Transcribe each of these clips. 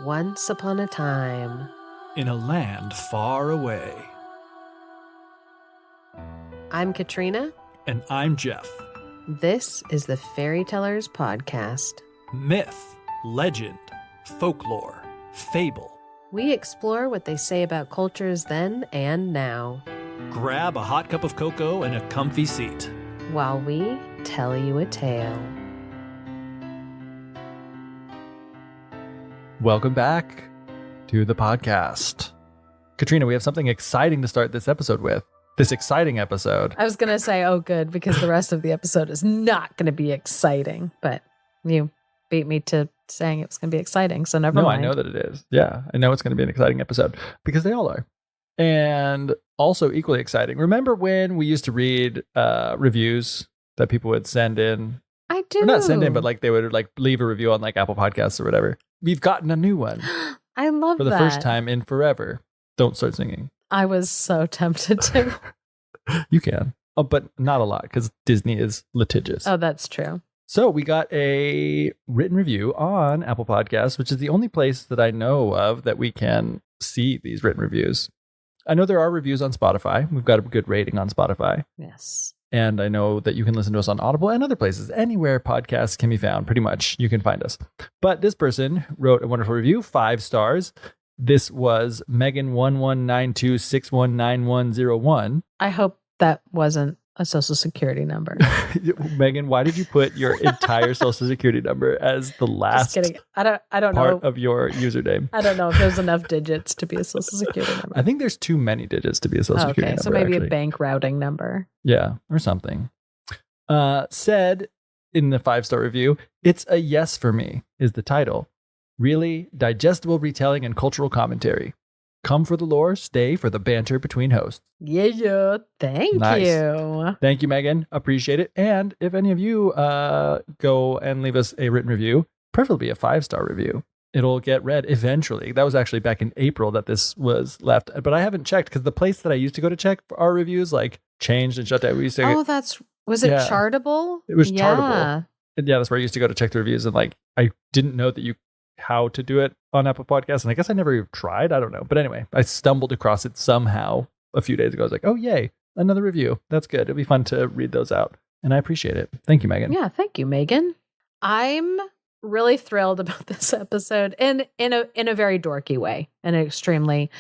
Once upon a time, in a land far away. I'm Katrina. And I'm Geoff. This is the Fairy Tellers Podcast. Myth, legend, folklore, fable. We explore what they say about cultures then and now, Grab a hot cup of cocoa and a comfy seat, while we tell you a tale. Welcome back to the podcast. Katrina, we have something exciting to start this episode with. This exciting episode. I was going to say, oh, good, because the rest of the episode is not going to be exciting. But you beat me to saying it was going to be exciting, so never mind. No, I know that it is. Yeah, I know it's going to be an exciting episode because they all are. And also equally exciting. Remember when we used to read reviews that people would send in? I do. Or not send in, but like they would like leave a review on like Apple Podcasts or whatever. We've gotten a new one. I love that. For the first time in forever. Don't start singing. I was so tempted to. You can. Oh, but not a lot because Disney is litigious. Oh, that's true. So we got a written review on Apple Podcasts, which is the only place that I know of that we can see these written reviews. I know there are reviews on Spotify. We've got a good rating on Spotify. Yes. And I know that you can listen to us on Audible and other places. Anywhere podcasts can be found, pretty much, you can find us. But this person wrote a wonderful review, 5 stars. This was Megan1192619101. I hope that wasn't a social security number. Megan, why did you put your entire social security number as the last Just kidding. I don't part know. of your username? I don't know if there's enough digits to be a social security number. I think there's too many digits to be a social security number. So maybe actually. a bank routing number. Yeah, or something. Said in the 5-star review, "It's a yes for me," is the title. Really digestible retelling and cultural commentary. Come for the lore, stay for the banter between hosts. Yeah. Thank you. Thank you, Megan. Appreciate it. And if any of you go and leave us a written review, preferably a 5-star review, it'll get read eventually. That was actually back in April that this was left, but I haven't checked because the place that I used to go to check for our reviews like changed and shut down. We used to was it Chartable? It was Yeah. Chartable. And yeah, that's where I used to go to check the reviews, and like I didn't know that how to do it on Apple Podcasts, and I guess I never even tried. I don't know. But anyway, I stumbled across it somehow a few days ago. I was like, oh, yay, another review. That's good. It'll be fun to read those out. And I appreciate it. Thank you, Megan. Yeah, thank you, Megan. I'm really thrilled about this episode in a very dorky way, an extremely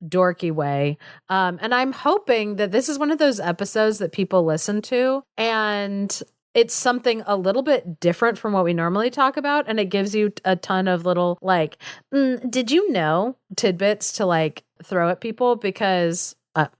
dorky way. And I'm hoping that this is one of those episodes that people listen to and it's something a little bit different from what we normally talk about. And it gives you a ton of little like, did you know tidbits to like throw at people because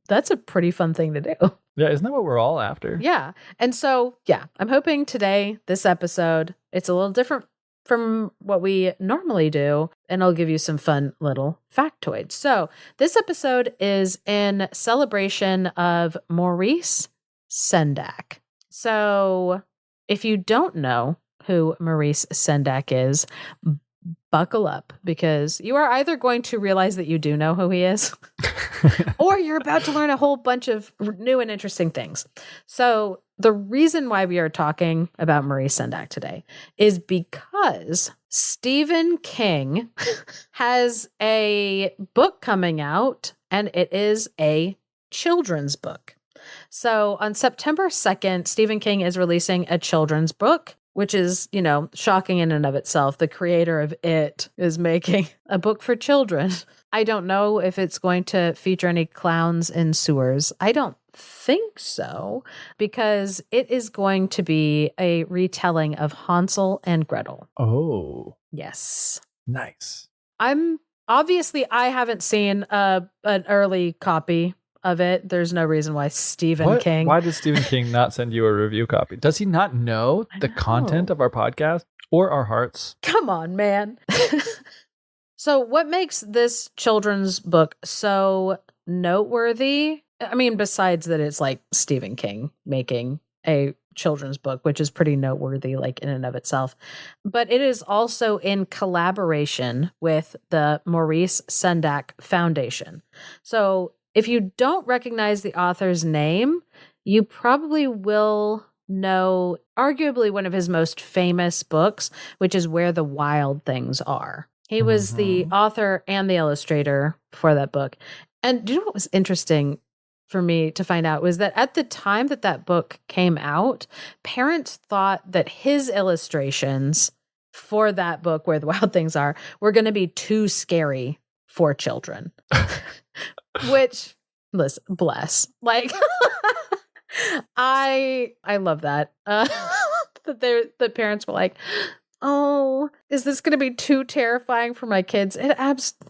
that's a pretty fun thing to do. Yeah. Isn't that what we're all after? Yeah. And so, yeah, I'm hoping today, this episode, it's a little different from what we normally do. And I'll give you some fun little factoids. So this episode is in celebration of Maurice Sendak. So if you don't know who Maurice Sendak is, buckle up because you are either going to realize that you do know who he is or you're about to learn a whole bunch of new and interesting things. So the reason why we are talking about Maurice Sendak today is because Stephen King has a book coming out and it is a children's book. So on September 2nd, Stephen King is releasing a children's book, which is, shocking in and of itself. The creator of It is making a book for children. I don't know if it's going to feature any clowns in sewers. I don't think so, because it is going to be a retelling of Hansel and Gretel. Oh. Yes. Nice. I haven't seen an early copy of it. There's no reason why Stephen King. Why does Stephen King not send you a review copy? Does he not know the content of our podcast or our hearts? Come on, man. So what makes this children's book so noteworthy? I mean, besides that it's like Stephen King making a children's book, which is pretty noteworthy like in and of itself. But it is also in collaboration with the Maurice Sendak Foundation. So if you don't recognize the author's name, you probably will know arguably one of his most famous books, which is Where the Wild Things Are. He was the author and the illustrator for that book. And do you know what was interesting for me to find out was that at the time that that book came out, parents thought that his illustrations for that book, Where the Wild Things Are, were going to be too scary for children. Which, listen, bless. Like, I love that. That the parents were like, oh, is this going to be too terrifying for my kids?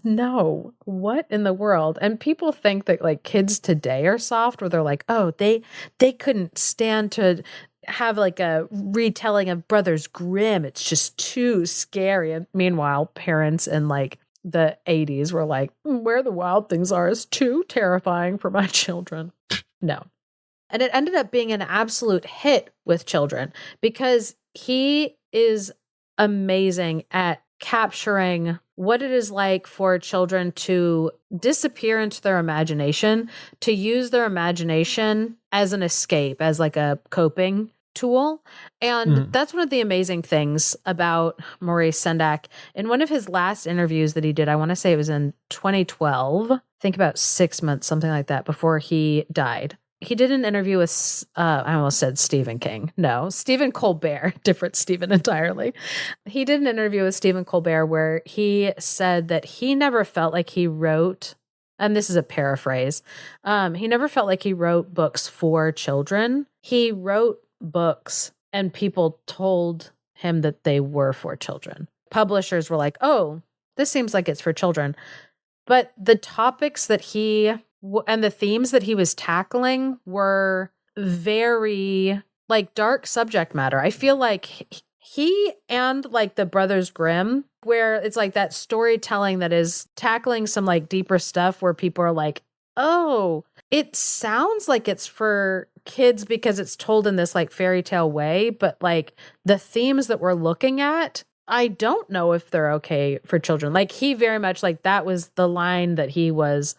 No. What in the world? And people think that like kids today are soft, where they're like, oh, they couldn't stand to have like a retelling of Brothers Grimm. It's just too scary. And meanwhile, parents in like the 80s were like, Where the Wild Things Are is too terrifying for my children. No. And it ended up being an absolute hit with children because he is amazing at capturing what it is like for children to disappear into their imagination, to use their imagination as an escape, as like a coping tool. And that's one of the amazing things about Maurice Sendak. In one of his last interviews that he did, I want to say it was in 2012, I think about 6 months, something like that, before he died. He did an interview with, I almost said Stephen King. No, Stephen Colbert, different Stephen entirely. He did an interview with Stephen Colbert where he said that he never felt like he wrote, and this is a paraphrase, he never felt like he wrote books for children. He wrote books and people told him that they were for children. Publishers were like, oh, this seems like it's for children. But the topics that he and the themes that he was tackling were very like dark subject matter. I feel like he and like the Brothers Grimm, where it's like that storytelling that is tackling some like deeper stuff where people are like, oh, it sounds like it's for kids because it's told in this like fairy tale way, but like the themes that we're looking at, I don't know if they're okay for children. Like he very much like that was the line that he was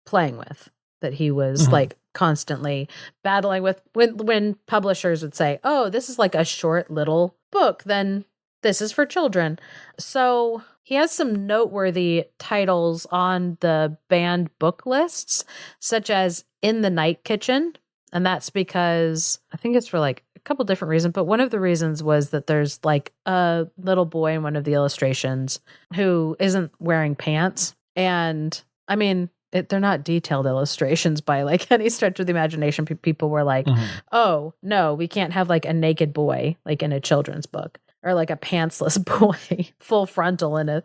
playing with, that he was like constantly battling with when publishers would say, oh, this is like a short little book, then this is for children. So he has some noteworthy titles on the banned book lists, such as In the Night Kitchen. And that's because I think it's for like a couple different reasons, but one of the reasons was that there's like a little boy in one of the illustrations who isn't wearing pants. And I mean, they're not detailed illustrations by like any stretch of the imagination. People were like, oh, no, we can't have like a naked boy like in a children's book, or like a pantsless boy, full frontal in a,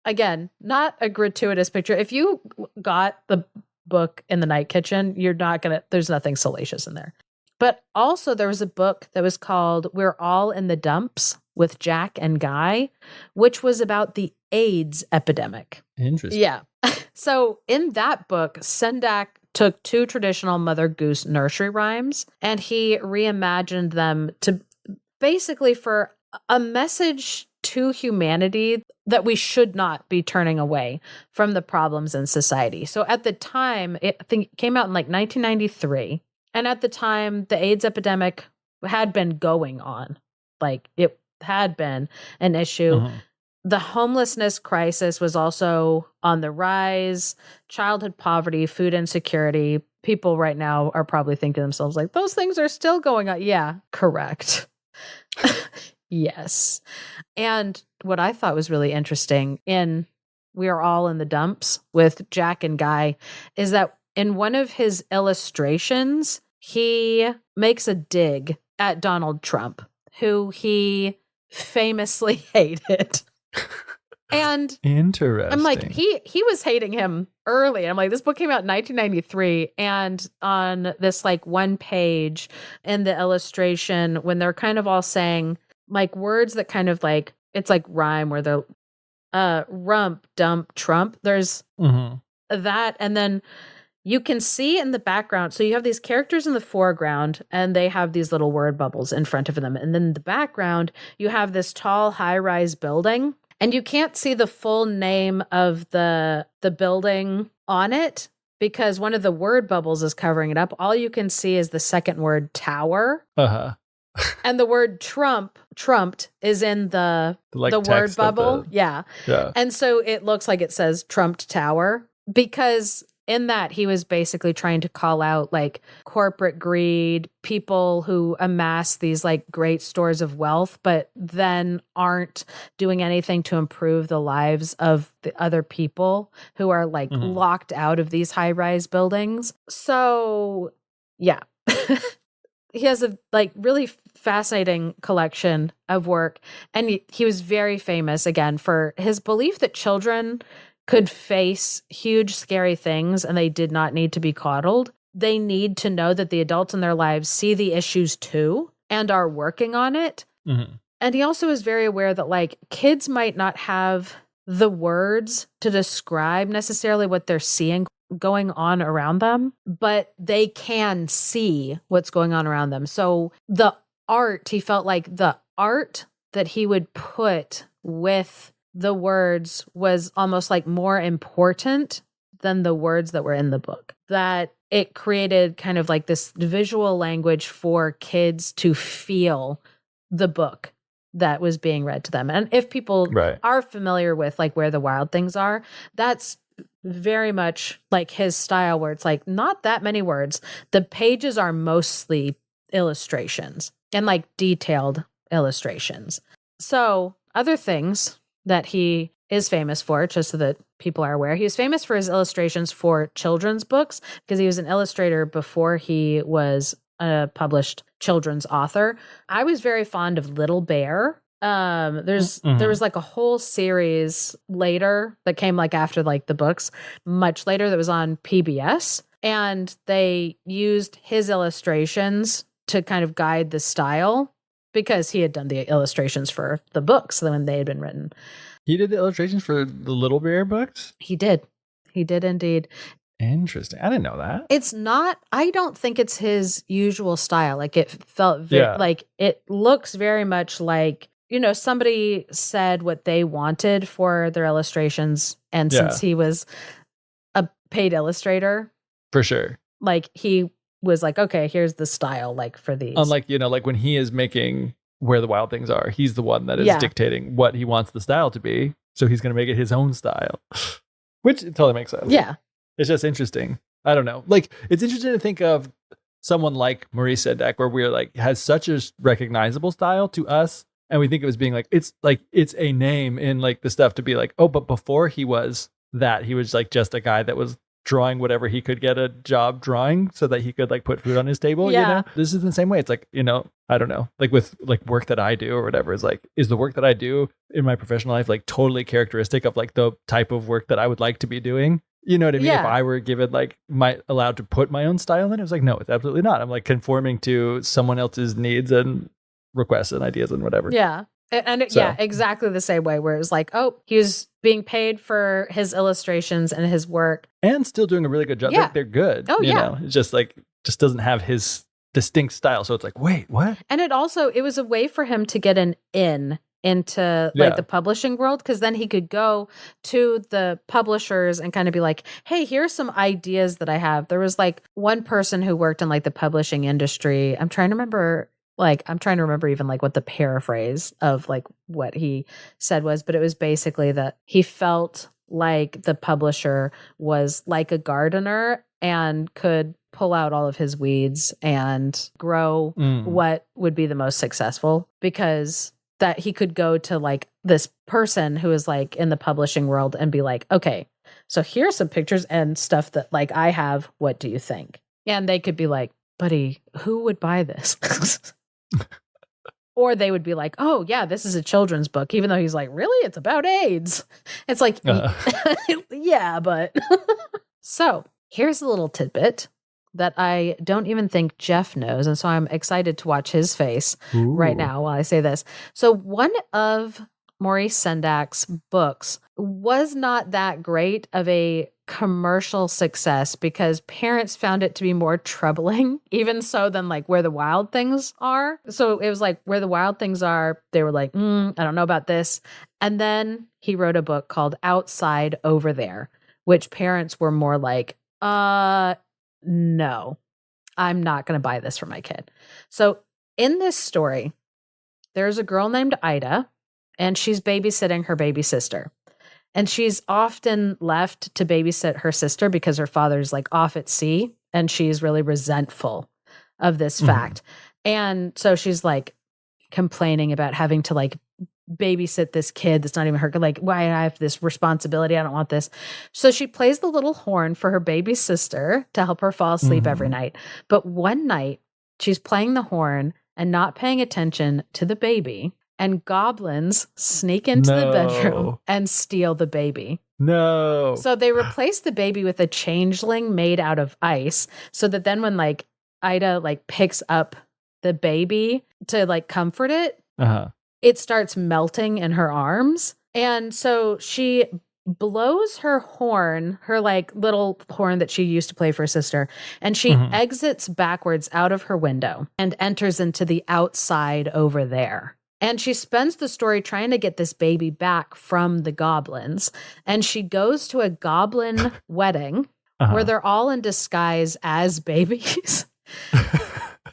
again, not a gratuitous picture. If you got the book In the Night Kitchen, you're not going to, there's nothing salacious in there. But also there was a book that was called We're All in the Dumps with Jack and Guy, which was about the AIDS epidemic. Interesting. Yeah. So in that book, Sendak took two traditional Mother Goose nursery rhymes and he reimagined them to basically for a message to humanity that we should not be turning away from the problems in society. So at the time, I think it came out in like 1993. And at the time, the AIDS epidemic had been going on. Like it had been an issue. The homelessness crisis was also on the rise, childhood poverty, food insecurity. People right now are probably thinking to themselves like, those things are still going on. Yeah, correct. Yes. And what I thought was really interesting in We Are All in the Dumps with Jack and Guy is that in one of his illustrations, he makes a dig at Donald Trump, who he famously hated. And interesting. I'm like, he was hating him early. I'm like, this book came out in 1993. And on this like one page in the illustration, when they're kind of all saying like words that kind of like, it's like rhyme where they're rump, dump, Trump. There's that. And then you can see in the background. So you have these characters in the foreground and they have these little word bubbles in front of them. And then in the background, you have this tall high-rise building. And you can't see the full name of the building on it because one of the word bubbles is covering it up. All you can see is the second word, tower. And the word trumped is in the word text of bubble. Yeah. Yeah. And so it looks like it says trumped tower, because in that he was basically trying to call out like corporate greed, people who amass these like great stores of wealth, but then aren't doing anything to improve the lives of the other people who are like locked out of these high-rise buildings. So yeah. He has a like really fascinating collection of work, and he was very famous again for his belief that children could face huge scary things and they did not need to be coddled. They need to know that the adults in their lives see the issues too and are working on it. And he also is very aware that like kids might not have the words to describe necessarily what they're seeing going on around them, but they can see what's going on around them. So the art, he felt like the art that he would put with the words was almost like more important than the words that were in the book. That it created kind of like this visual language for kids to feel the book that was being read to them. And if people are familiar with like Where the Wild Things Are, that's very much like his style, where it's like not that many words. The pages are mostly illustrations and like detailed illustrations. So other things that he is famous for, just so that people are aware, he was famous for his illustrations for children's books, because he was an illustrator before he was a published children's author. I was very fond of Little Bear. There was like a whole series later that came like after like the books, much later, that was on PBS, and they used his illustrations to kind of guide the style, because he had done the illustrations for the books when they had been written. He did the illustrations for the Little Bear books? He did indeed. Interesting. I didn't know that. It's not, I don't think it's his usual style. Like it felt like it looks very much like, you know, somebody said what they wanted for their illustrations. And since he was a paid illustrator, for sure, like he was like, okay, here's the style like for these. Unlike, you know, like when he is making Where the Wild Things Are, he's the one that is dictating what he wants the style to be. So he's going to make it his own style, which totally makes sense. Yeah. It's just interesting. I don't know. Like, it's interesting to think of someone like Maurice Sendak, where we're like, has such a recognizable style to us. And we think of it as being like, it's a name in like the stuff to be like, oh, but before he was that, he was like just a guy that was drawing whatever he could get a job drawing so that he could like put food on his table. You know, this is the same way. It's like, you know, I don't know, like with like work that I do or whatever, is like, is the work that I do in my professional life like totally characteristic of like the type of work that I would like to be doing? You know what I mean? If I were given like allowed to put my own style in it, was like, no, it's absolutely not. I'm like conforming to someone else's needs and requests and ideas and whatever. Yeah. And exactly the same way, where it was like, oh, he was being paid for his illustrations and his work. And still doing a really good job. Yeah. They're good. Oh, you know? It's just like, just doesn't have his distinct style. So it's like, wait, what? And it was a way for him to get an in into like the publishing world, because then he could go to the publishers and kind of be like, hey, here's some ideas that I have. There was like one person who worked in like the publishing industry. I'm trying to remember even like what the paraphrase of like what he said was, but it was basically that he felt like the publisher was like a gardener and could pull out all of his weeds and grow what would be the most successful, because that he could go to like this person who is like in the publishing world and be like, okay, so here's some pictures and stuff that like I have. What do you think? And they could be like, buddy, who would buy this? Or they would be like, oh yeah, this is a children's book, even though he's like, really? It's about AIDS. It's like, yeah, but so here's a little tidbit that I don't even think Geoff knows. And so I'm excited to watch his face right now while I say this. So one of Maurice Sendak's books was not that great of a commercial success, because parents found it to be more troubling, even so, than like Where the Wild Things Are. So it was like Where the Wild Things Are, they were like, I don't know about this. And then he wrote a book called Outside Over There, which parents were more like, no, I'm not going to buy this for my kid. So in this story, there's a girl named Ida, and she's babysitting her baby sister. And she's often left to babysit her sister because her father's like off at sea, and she's really resentful of this fact. And so she's like complaining about having to like babysit this kid that's not even her, like, why I have this responsibility, I don't want this. So she plays the little horn for her baby sister to help her fall asleep every night. But one night she's playing the horn and not paying attention to the baby, and goblins sneak into the bedroom and steal the baby. No. So they replace the baby with a changeling made out of ice, so that then when like Ida like picks up the baby to like comfort it, it starts melting in her arms. And so she blows her horn, her like little horn that she used to play for her sister, and she exits backwards out of her window and enters into the outside over there. And she spends the story trying to get this baby back from the goblins. And she goes to a goblin wedding where they're all in disguise as babies.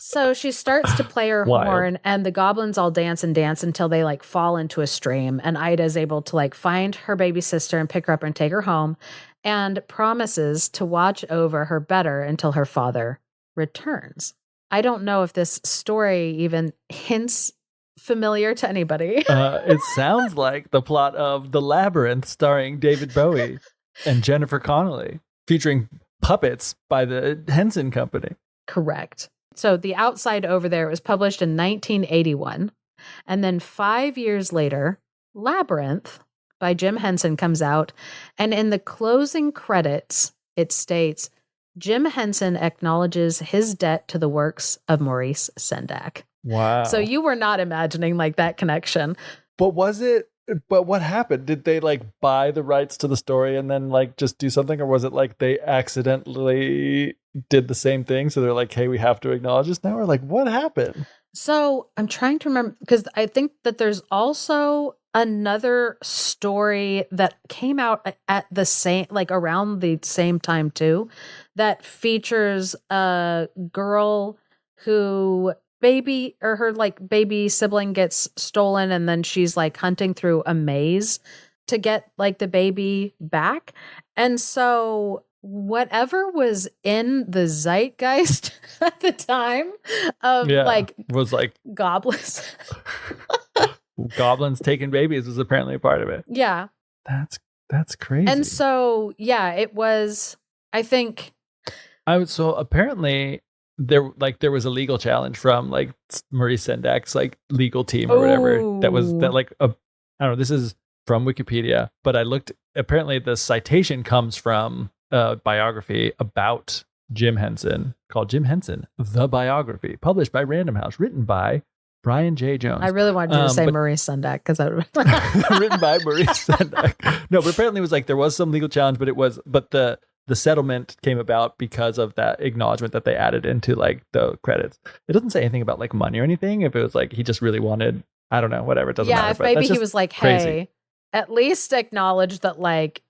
So she starts to play her horn, and the goblins all dance and dance until they like fall into a stream. And Ida is able to like find her baby sister and pick her up and take her home, and promises to watch over her better until her father returns. I don't know if this story even hints familiar to anybody. It sounds like the plot of The Labyrinth starring David Bowie and Jennifer Connelly, featuring puppets by the Henson Company. Correct. So The Outside Over There was published in 1981. And then 5 years later, Labyrinth by Jim Henson comes out. And in the closing credits, it states, Jim Henson acknowledges his debt to the works of Maurice Sendak. Wow. So you were not imagining like that connection. But what happened? Did they like buy the rights to the story and then like just do something? Or was it like they accidentally did the same thing? So they're like, hey, we have to acknowledge this now? Or like, what happened? So I'm trying to remember, because I think that there's also another story that came out at the same, like around the same time too, that features a girl who her like baby sibling gets stolen, and then she's like hunting through a maze to get like the baby back. And so whatever was in the zeitgeist at the time of like was like goblins. Goblins taking babies was apparently a part of it. Yeah. That's crazy. And so it was, I think. So apparently there was a legal challenge from like Maurice Sendak's like legal team or whatever. I don't know, this is from Wikipedia, but I looked, apparently the citation comes from a biography about Jim Henson called Jim Henson, The Biography, published by Random House, written by Brian J. Jones. I really wanted you to say Maurice Sendak, because I would have written by Maurice Sendak. No, but apparently it was like there was some legal challenge, but the settlement came about because of that acknowledgement that they added into like the credits. It doesn't say anything about like money or anything. If it was like he just really wanted, I don't know, whatever, it doesn't matter. Yeah, if maybe he was like, hey, at least acknowledge that like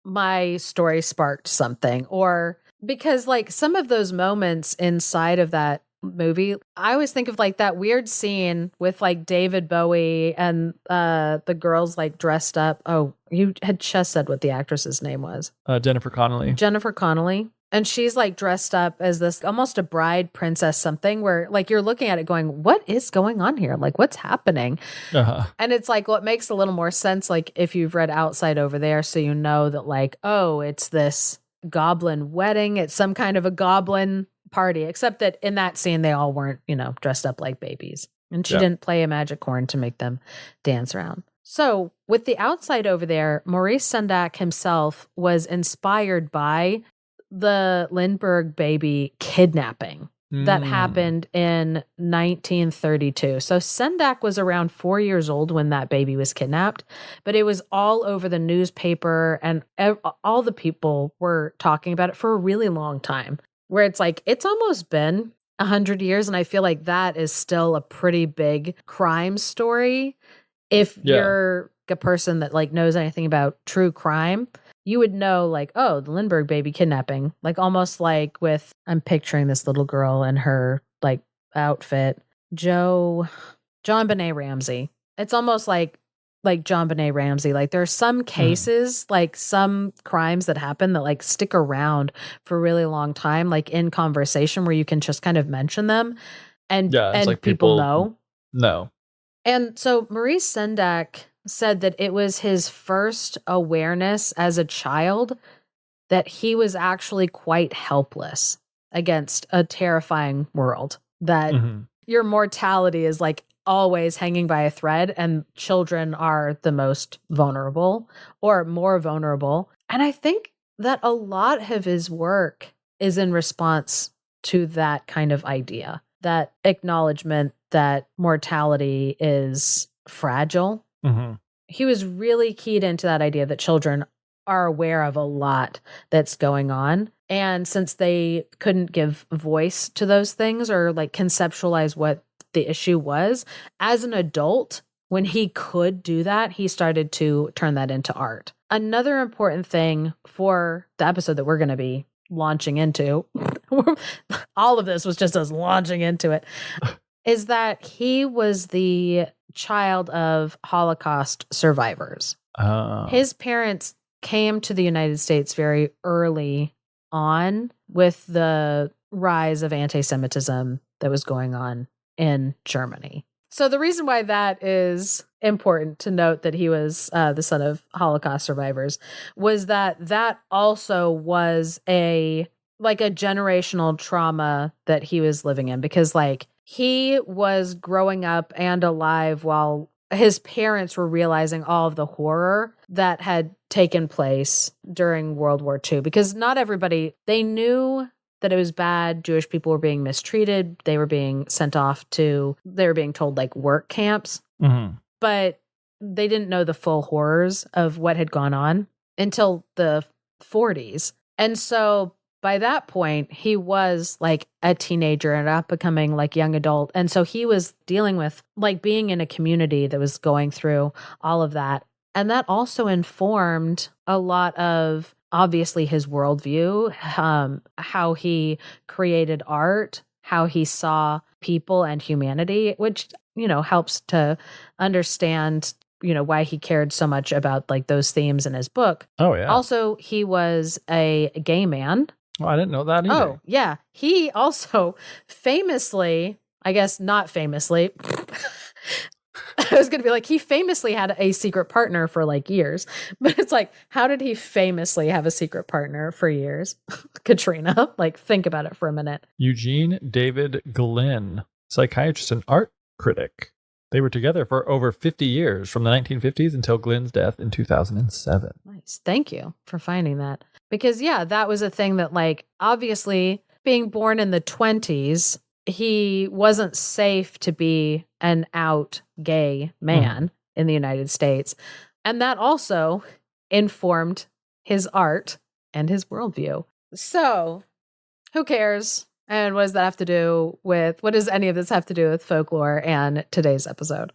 my story sparked something. Or because like some of those moments inside of that movie, I always think of like that weird scene with like David Bowie and the girls like dressed up. Oh, you had just said what the actress's name was. Jennifer Connelly. And she's like dressed up as this almost a bride princess something, where like you're looking at it going, what is going on here? Like what's happening? And it's like, well, it makes a little more sense like if you've read Outside Over There, so you know that like, oh, it's this goblin wedding. It's some kind of a goblin party, except that in that scene they all weren't, dressed up like babies, and she didn't play a magic horn to make them dance around. So with The Outside Over There, Maurice Sendak himself was inspired by the Lindbergh baby kidnapping that happened in 1932. So Sendak was around 4 years old when that baby was kidnapped, but it was all over the newspaper, and all the people were talking about it for a really long time, where it's like, it's almost been 100 years. And I feel like that is still a pretty big crime story. If you're a person that like knows anything about true crime, you would know like, oh, the Lindbergh baby kidnapping, like almost like with, I'm picturing this little girl in her like outfit John Benet Ramsey. It's almost like John Benet Ramsey. Like there are some cases, like some crimes that happen that like stick around for a really long time, like in conversation where you can just kind of mention them and it's like people know. No. And so Maurice Sendak said that it was his first awareness as a child that he was actually quite helpless against a terrifying world, that your mortality is like always hanging by a thread and children are the most vulnerable or more vulnerable. And I think that a lot of his work is in response to that kind of idea, that acknowledgement that mortality is fragile. He was really keyed into that idea that children are aware of a lot that's going on. And since they couldn't give voice to those things or like conceptualize what the issue was, as an adult, when he could do that, he started to turn that into art. Another important thing for the episode that we're going to be launching into, all of this was just us launching into it, is that he was the child of Holocaust survivors. His parents came to the United States very early on with the rise of anti-Semitism that was going on in Germany. So the reason why that is important to note that he was the son of Holocaust survivors was that also was a generational trauma that he was living in, because like he was growing up and alive while his parents were realizing all of the horror that had taken place during World War II, because not everybody, they knew that it was bad. Jewish people were being mistreated. They were being sent off to, they were being told like work camps, but they didn't know the full horrors of what had gone on until the 40s. And so by that point, he was like a teenager and not becoming like young adult. And so he was dealing with like being in a community that was going through all of that. And that also informed a lot of obviously his worldview, how he created art, how he saw people and humanity, which, helps to understand, why he cared so much about like those themes in his book. Oh, yeah. Also, he was a gay man. Oh, I didn't know that either. Oh, yeah. He also famously, I guess not famously, I was going to be like, he famously had a secret partner for like years. But it's like, how did he famously have a secret partner for years? Katrina, like, think about it for a minute. Eugene David Glynn, psychiatrist and art critic. They were together for over 50 years, from the 1950s until Glynn's death in 2007. Nice. Thank you for finding that. Because, yeah, that was a thing that, like, obviously, being born in the 20s, he wasn't safe to be an out gay man in the United States. And that also informed his art and his worldview. So, who cares? And what does that have to do with, what does any of this have to do with folklore and today's episode?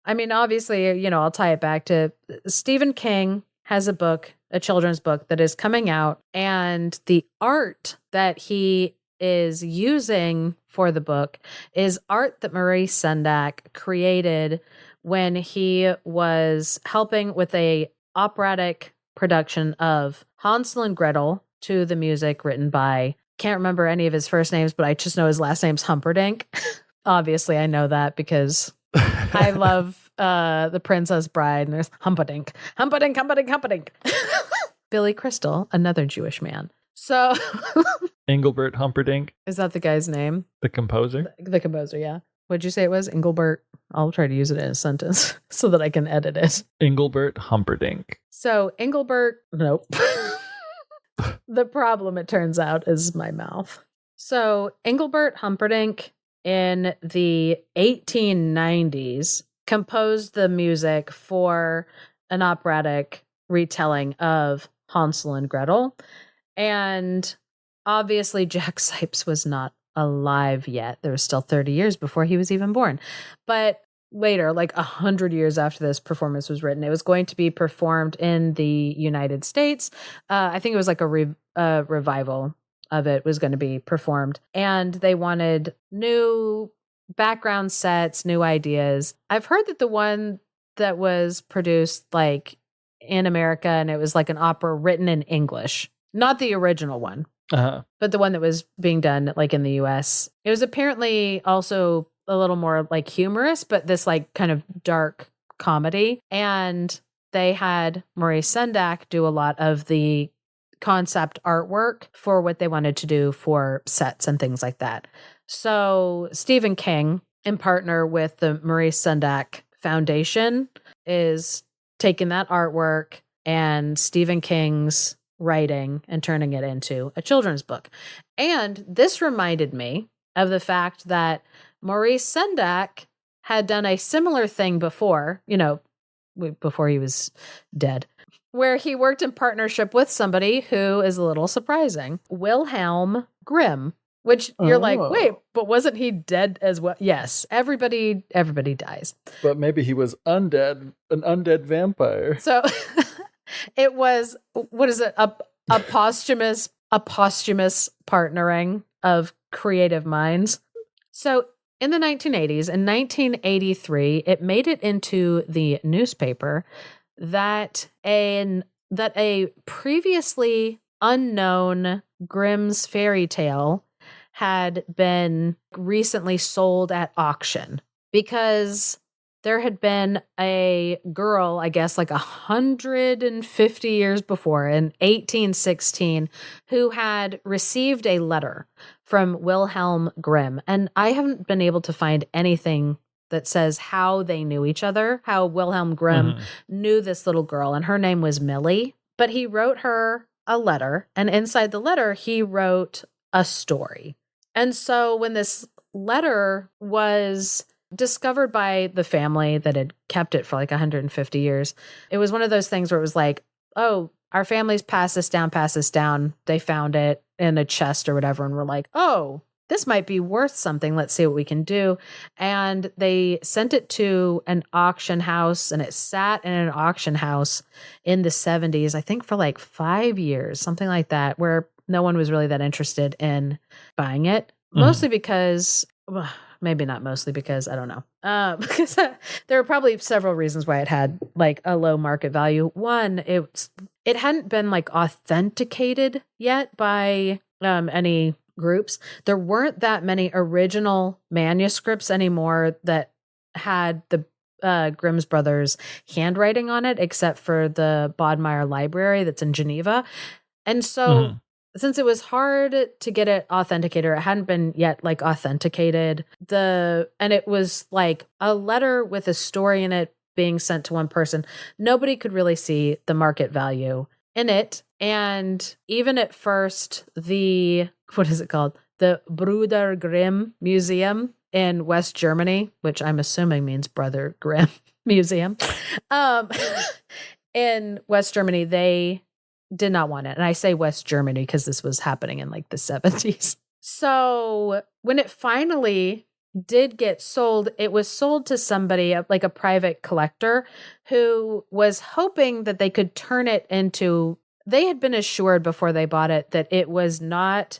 I mean, obviously, I'll tie it back to Stephen King has a book, a children's book that is coming out, and the art that he is using for the book is art that Maurice Sendak created when he was helping with a operatic production of Hansel and Gretel to the music written by, can't remember any of his first names, but I just know his last name's Humperdinck. Obviously, I know that because I love The Princess Bride, and there's Humperdinck. Billy Crystal, another Jewish man. So Engelbert Humperdinck. Is that the guy's name? The composer? The composer, yeah. What'd you say it was? Engelbert? I'll try to use it in a sentence so that I can edit it. Engelbert Humperdinck. So Engelbert, nope. The problem, it turns out, is my mouth. So Engelbert Humperdinck in the 1890s composed the music for an operatic retelling of Hansel and Gretel. And obviously Jack Sipes was not alive yet. There was still 30 years before he was even born. But later, like 100 years after this performance was written, it was going to be performed in the United States. I think it was like a revival of it was going to be performed. And they wanted new background sets, new ideas. I've heard that the one that was produced like in America and it was like an opera written in English, not the original one, but the one that was being done like in the US. It was apparently also a little more like humorous, but this like kind of dark comedy. And they had Maurice Sendak do a lot of the concept artwork for what they wanted to do for sets and things like that. So Stephen King, in partner with the Maurice Sendak Foundation, is taking that artwork and Stephen King's writing and turning it into a children's book. And this reminded me of the fact that Maurice Sendak had done a similar thing before, before he was dead, where he worked in partnership with somebody who is a little surprising, Wilhelm Grimm, which you're like, wait, but wasn't he dead as well? Yes, everybody dies. But maybe he was an undead vampire. So it was, what is it? A posthumous partnering of creative minds. So in the 1980s, in 1983, it made it into the newspaper that a previously unknown Grimm's fairy tale had been recently sold at auction because there had been a girl, I guess like 150 years before, in 1816, who had received a letter from Wilhelm Grimm. And I haven't been able to find anything that says how they knew each other, how Wilhelm Grimm knew this little girl, and her name was Mili. But he wrote her a letter, and inside the letter, he wrote a story. And so when this letter was discovered by the family that had kept it for like 150 years, it was one of those things where it was like, oh, our families passed this down. They found it in a chest or whatever, and we're like, oh, this might be worth something. Let's see what we can do. And they sent it to an auction house, and it sat in an auction house in the 70s, I think for like 5 years, something like that, where no one was really that interested in buying it. Mostly because, well, maybe not mostly because, I don't know. Because there are probably several reasons why it had like a low market value. One, it hadn't been like authenticated yet by any groups. There weren't that many original manuscripts anymore that had the Grimm Brothers handwriting on it, except for the Bodmeier Library that's in Geneva. And so since it was hard to get it authenticated, or it hadn't been yet like authenticated, and it was like a letter with a story in it being sent to one person, nobody could really see the market value in it. And even at first, what is it called? The Brüder Grimm Museum in West Germany, which I'm assuming means Brother Grimm Museum. In West Germany, they did not want it. And I say West Germany because this was happening in like the 70s. So when it finally did get sold, it was sold to somebody, like a private collector, who was hoping that they could turn it into, they had been assured before they bought it that it was not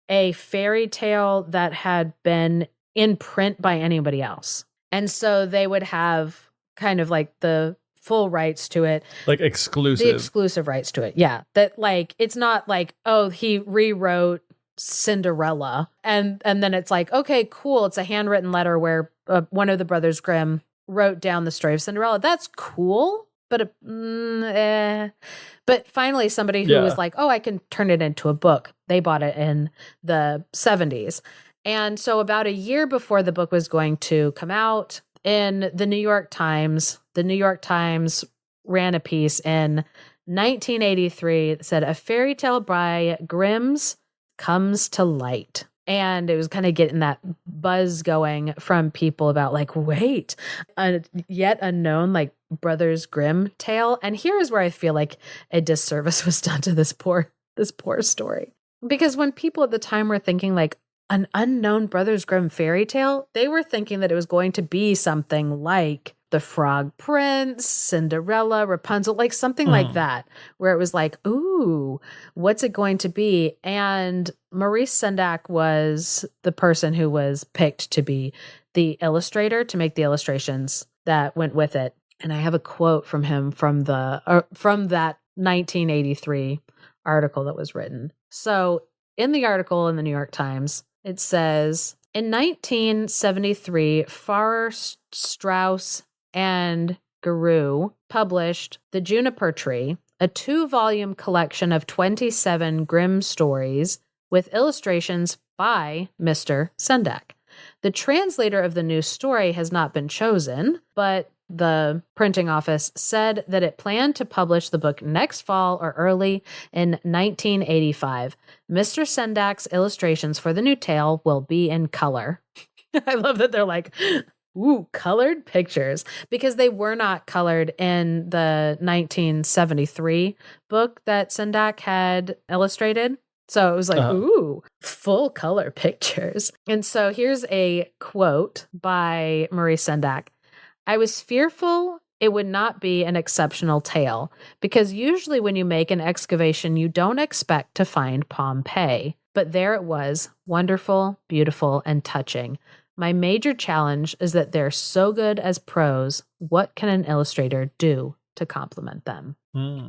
a fairy tale that had been in print by anybody else. And so they would have kind of like the full rights to it. Like exclusive. The exclusive rights to it. Yeah. That like, it's not like, oh, he rewrote Cinderella. And then it's like, okay, cool. It's a handwritten letter where one of the brothers Grimm wrote down the story of Cinderella. That's cool. But But finally somebody who was like, oh, I can turn it into a book. They bought it in the 70s. And so about a year before the book was going to come out, in the New York Times ran a piece in 1983 that said, a fairy tale by Grimm's comes to light. And it was kind of getting that buzz going from people about like, wait, a yet unknown like Brothers Grimm tale. And here is where I feel like a disservice was done to this poor story. Because when people at the time were thinking like, an unknown Brothers Grimm fairy tale, they were thinking that it was going to be something like The Frog Prince, Cinderella, Rapunzel, like something like that, where it was like, ooh, what's it going to be? And Maurice Sendak was the person who was picked to be the illustrator, to make the illustrations that went with it. And I have a quote from him from that 1983 article that was written. So in the article in the New York Times, it says, in 1973, Farrar, Straus, and Giroux published The Juniper Tree, a 2-volume collection of 27 Grimm stories with illustrations by Mr. Sendak. The translator of the new story has not been chosen, but the printing office said that it planned to publish the book next fall or early in 1985. Mr. Sendak's illustrations for the new tale will be in color. I love that they're like, ooh, colored pictures, because they were not colored in the 1973 book that Sendak had illustrated. So it was like, ooh, full color pictures. And so here's a quote by Maurice Sendak. I was fearful it would not be an exceptional tale, because usually when you make an excavation, you don't expect to find Pompeii. But there it was, wonderful, beautiful, and touching. My major challenge is that they're so good as prose. What can an illustrator do to complement them?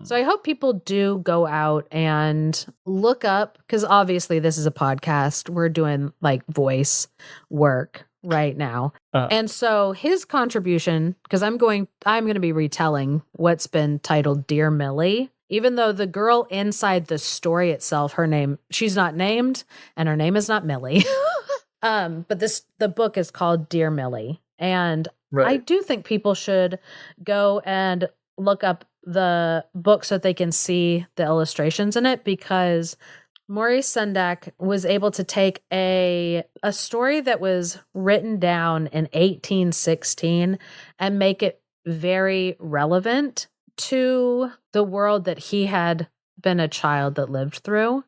So I hope people do go out and look up, because obviously this is a podcast. We're doing like voice work right now. And so his contribution, because I'm going to be retelling what's been titled Dear Mili, even though the girl inside the story itself, she's not named, and her name is not Millie. But the book is called Dear Mili. And I do think people should go and look up the book so that they can see the illustrations in it, because Maurice Sendak was able to take a story that was written down in 1816 and make it very relevant to the world that he had been a child that lived through.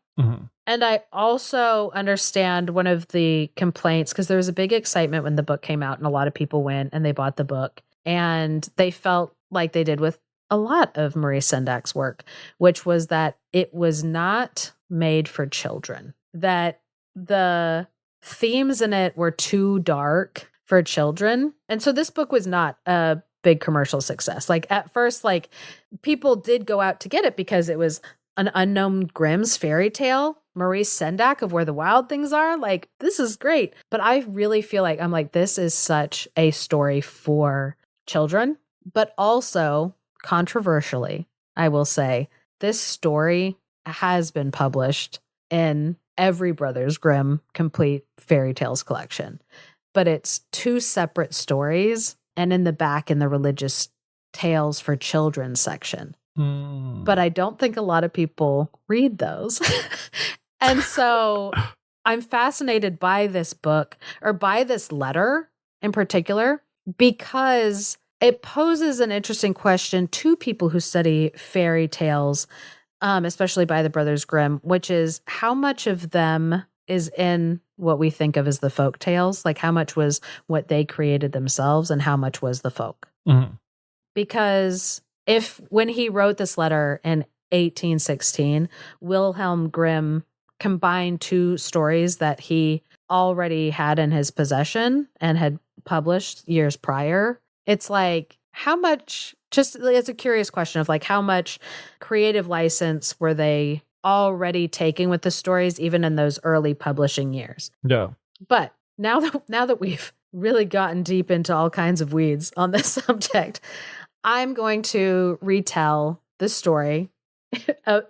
And I also understand one of the complaints, because there was a big excitement when the book came out and a lot of people went and they bought the book, and they felt like they did with a lot of Maurice Sendak's work, which was that it was not made for children, that the themes in it were too dark for children. And so this book was not a big commercial success. Like at first, like people did go out to get it because it was an unknown Grimm's fairy tale, Maurice Sendak of Where the Wild Things Are. Like, this is great. But I really feel like this is such a story for children, but also controversially, I will say, this story has been published in every Brothers Grimm complete fairy tales collection, but it's 2 separate stories, and in the back in the religious tales for children section. But I don't think a lot of people read those. And so I'm fascinated by this book, or by this letter in particular, because it poses an interesting question to people who study fairy tales, especially by the Brothers Grimm, which is how much of them is in what we think of as the folk tales, like how much was what they created themselves and how much was the folk. Because when he wrote this letter in 1816, Wilhelm Grimm combined 2 stories that he already had in his possession and had published years prior. It's like, how much, it's a curious question of like, how much creative license were they already taking with the stories, even in those early publishing years? No. But now that we've really gotten deep into all kinds of weeds on this subject, I'm going to retell the story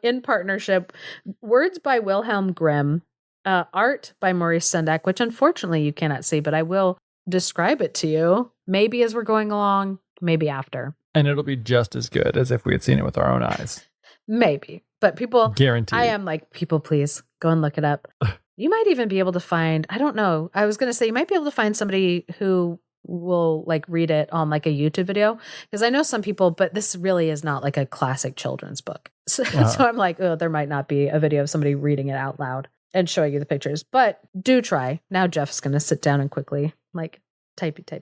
in partnership. Words by Wilhelm Grimm, art by Maurice Sendak, which unfortunately you cannot see, but I will describe it to you, maybe as we're going along, maybe after. And it'll be just as good as if we had seen it with our own eyes. Maybe. But people, guaranteed. I am like, people, please go and look it up. You might even be able to find, I don't know, I was going to say, you might be able to find somebody who will like read it on like a YouTube video, because I know some people, but this really is not like a classic children's book. So I'm like, oh, there might not be a video of somebody reading it out loud and showing you the pictures, but do try. Now Jeff's going to sit down and quickly like type to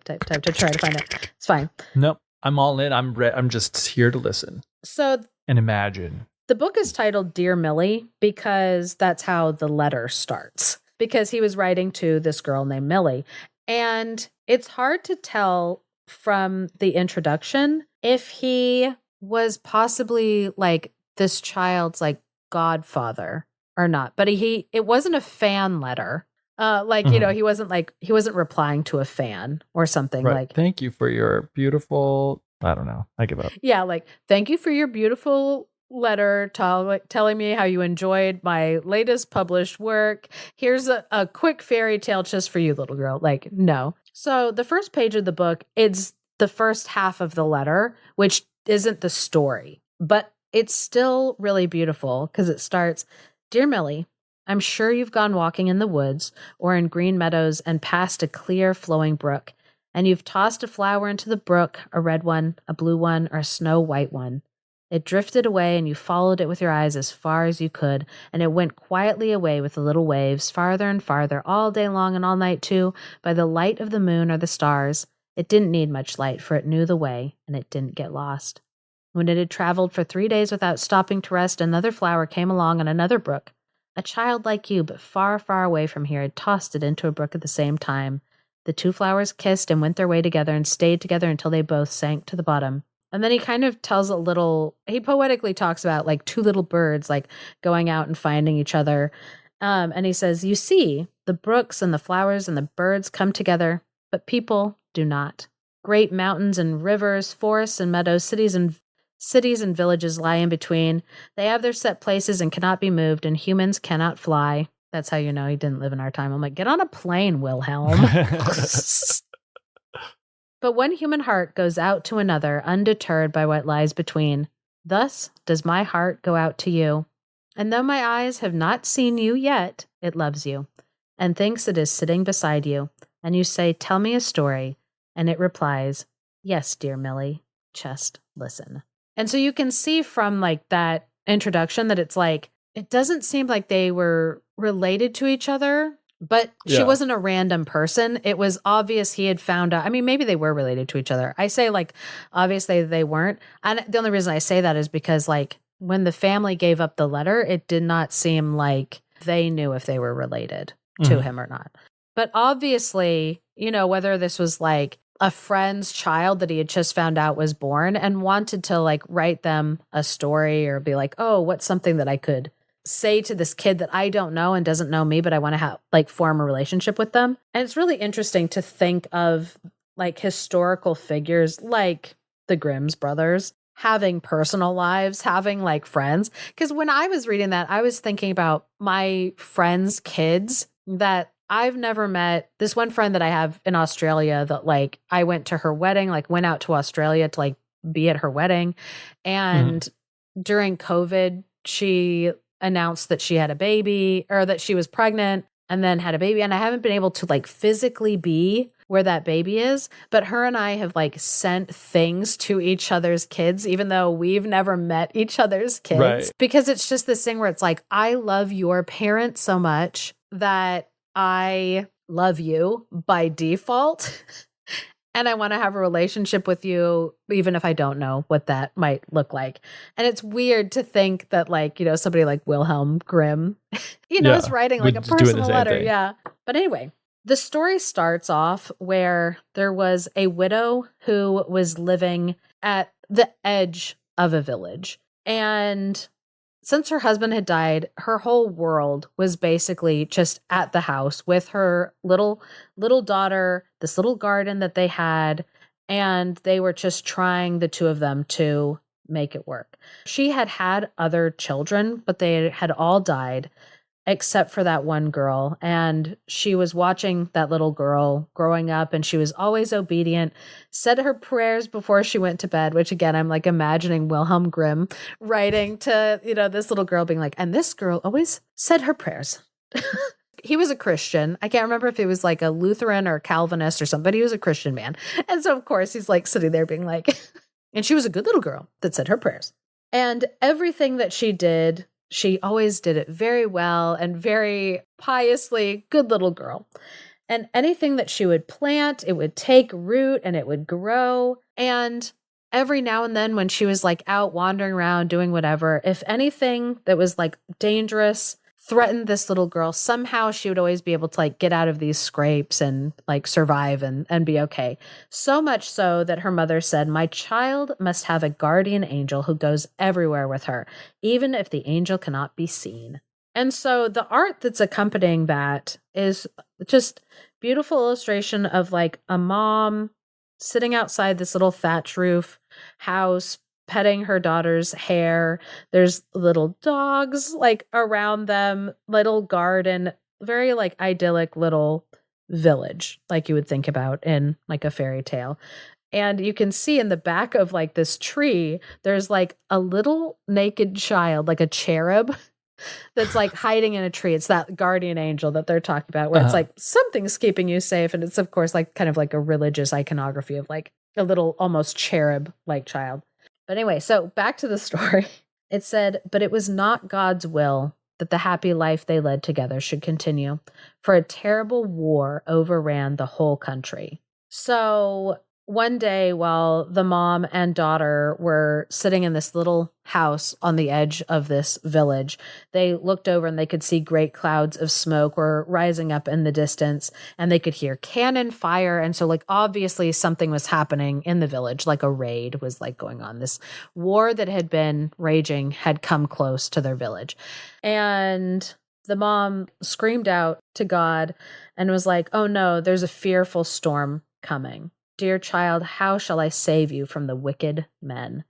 try to find it. It's fine. Nope. I'm all in. I'm just here to listen So and imagine. the book is titled Dear Mili because that's how the letter starts. Because he was writing to this girl named Millie. And it's hard to tell from the introduction if he was possibly like this child's like godfather or not. But it wasn't a fan letter. You know, he wasn't replying to a fan or something like, thank you for your beautiful, I don't know. I give up. Yeah, like, thank you for your beautiful letter telling me how you enjoyed my latest published work. Here's a quick fairy tale just for you, little girl. Like, no. So the first page of the book, it's the first half of the letter, which isn't the story, but it's still really beautiful because it starts, Dear Millie, I'm sure you've gone walking in the woods or in green meadows and passed a clear flowing brook, and you've tossed a flower into the brook, a red one, a blue one, or a snow white one. It drifted away and you followed it with your eyes as far as you could, and it went quietly away with the little waves, farther and farther, all day long and all night too, by the light of the moon or the stars. It didn't need much light, for it knew the way, and it didn't get lost. When it had traveled for 3 days without stopping to rest, another flower came along on another brook. A child like you, but far, far away from here, had tossed it into a brook at the same time. The two flowers kissed and went their way together and stayed together until they both sank to the bottom. And then he kind of tells he poetically talks about like two little birds like going out and finding each other. And he says, you see, the brooks and the flowers and the birds come together, but people do not. Great mountains and rivers, forests and meadows, cities and villages lie in between. They have their set places and cannot be moved, and humans cannot fly. That's how you know he didn't live in our time. I'm like, get on a plane, Wilhelm. But one human heart goes out to another, undeterred by what lies between. Thus does my heart go out to you. And though my eyes have not seen you yet, it loves you, and thinks it is sitting beside you. And you say, tell me a story. And it replies, yes, dear Millie, just listen. And so you can see from like that introduction that it's like, it doesn't seem like they were related to each other, but she wasn't a random person. It was obvious he had found out. I mean, maybe they were related to each other. I say like, obviously they weren't. And the only reason I say that is because like when the family gave up the letter, it did not seem like they knew if they were related to him or not. But obviously, you know, whether this was like a friend's child that he had just found out was born and wanted to like write them a story or be like, oh, what's something that I could say to this kid that I don't know and doesn't know me, but I want to have like form a relationship with them. And it's really interesting to think of like historical figures like the Grimm brothers having personal lives, having like friends. Because when I was reading that, I was thinking about my friends' kids that I've never met. This one friend that I have in Australia that like I went to her wedding, like went out to Australia to like be at her wedding. And during COVID, she announced that she had a baby or that she was pregnant and then had a baby. And I haven't been able to like physically be where that baby is, but her and I have like sent things to each other's kids, even though we've never met each other's kids, because it's just this thing where it's like, I love your parents so much that I love you by default. And I want to have a relationship with you, even if I don't know what that might look like. And it's weird to think that, like, you know, somebody like Wilhelm Grimm, you know, is writing like a personal letter. Thing. Yeah. But anyway, the story starts off where there was a widow who was living at the edge of a village. And since her husband had died, her whole world was basically just at the house with her little daughter, this little garden that they had, and they were just trying, the two of them, to make it work. She had had other children, but they had all died except for that one girl. And she was watching that little girl growing up, and she was always obedient, said her prayers before she went to bed, which again, I'm like imagining Wilhelm Grimm writing to, you know, this little girl being like, and this girl always said her prayers. He was a Christian. I can't remember if he was like a Lutheran or Calvinist or something, but he was a Christian man. And so of course he's like sitting there being like, and she was a good little girl that said her prayers. And everything that she did, she always did it very well and very piously. Good little girl. And anything that she would plant, it would take root and it would grow. And every now and then when she was like out wandering around doing whatever, if anything that was like dangerous threatened this little girl, somehow she would always be able to like get out of these scrapes and like survive and be okay. So much so that her mother said, "My child must have a guardian angel who goes everywhere with her, even if the angel cannot be seen." And so the art that's accompanying that is just beautiful illustration of like a mom sitting outside this little thatch roof house, petting her daughter's hair. There's little dogs like around them, little garden, very like idyllic little village, like you would think about in like a fairy tale. And you can see in the back of like this tree, there's like a little naked child, like a cherub that's like hiding in a tree. It's that guardian angel that they're talking about, where it's like something's keeping you safe. And it's, of course, like kind of like a religious iconography of like a little almost cherub like child. But anyway, so back to the story. It said, "But it was not God's will that the happy life they led together should continue, for a terrible war overran the whole country." So one day while the mom and daughter were sitting in this little house on the edge of this village, they looked over and they could see great clouds of smoke were rising up in the distance, and they could hear cannon fire. And so like obviously something was happening in the village, like a raid was like going on. This war that had been raging had come close to their village. And the mom screamed out to God and was like, "Oh no, there's a fearful storm coming. Dear child, how shall I save you from the wicked men?"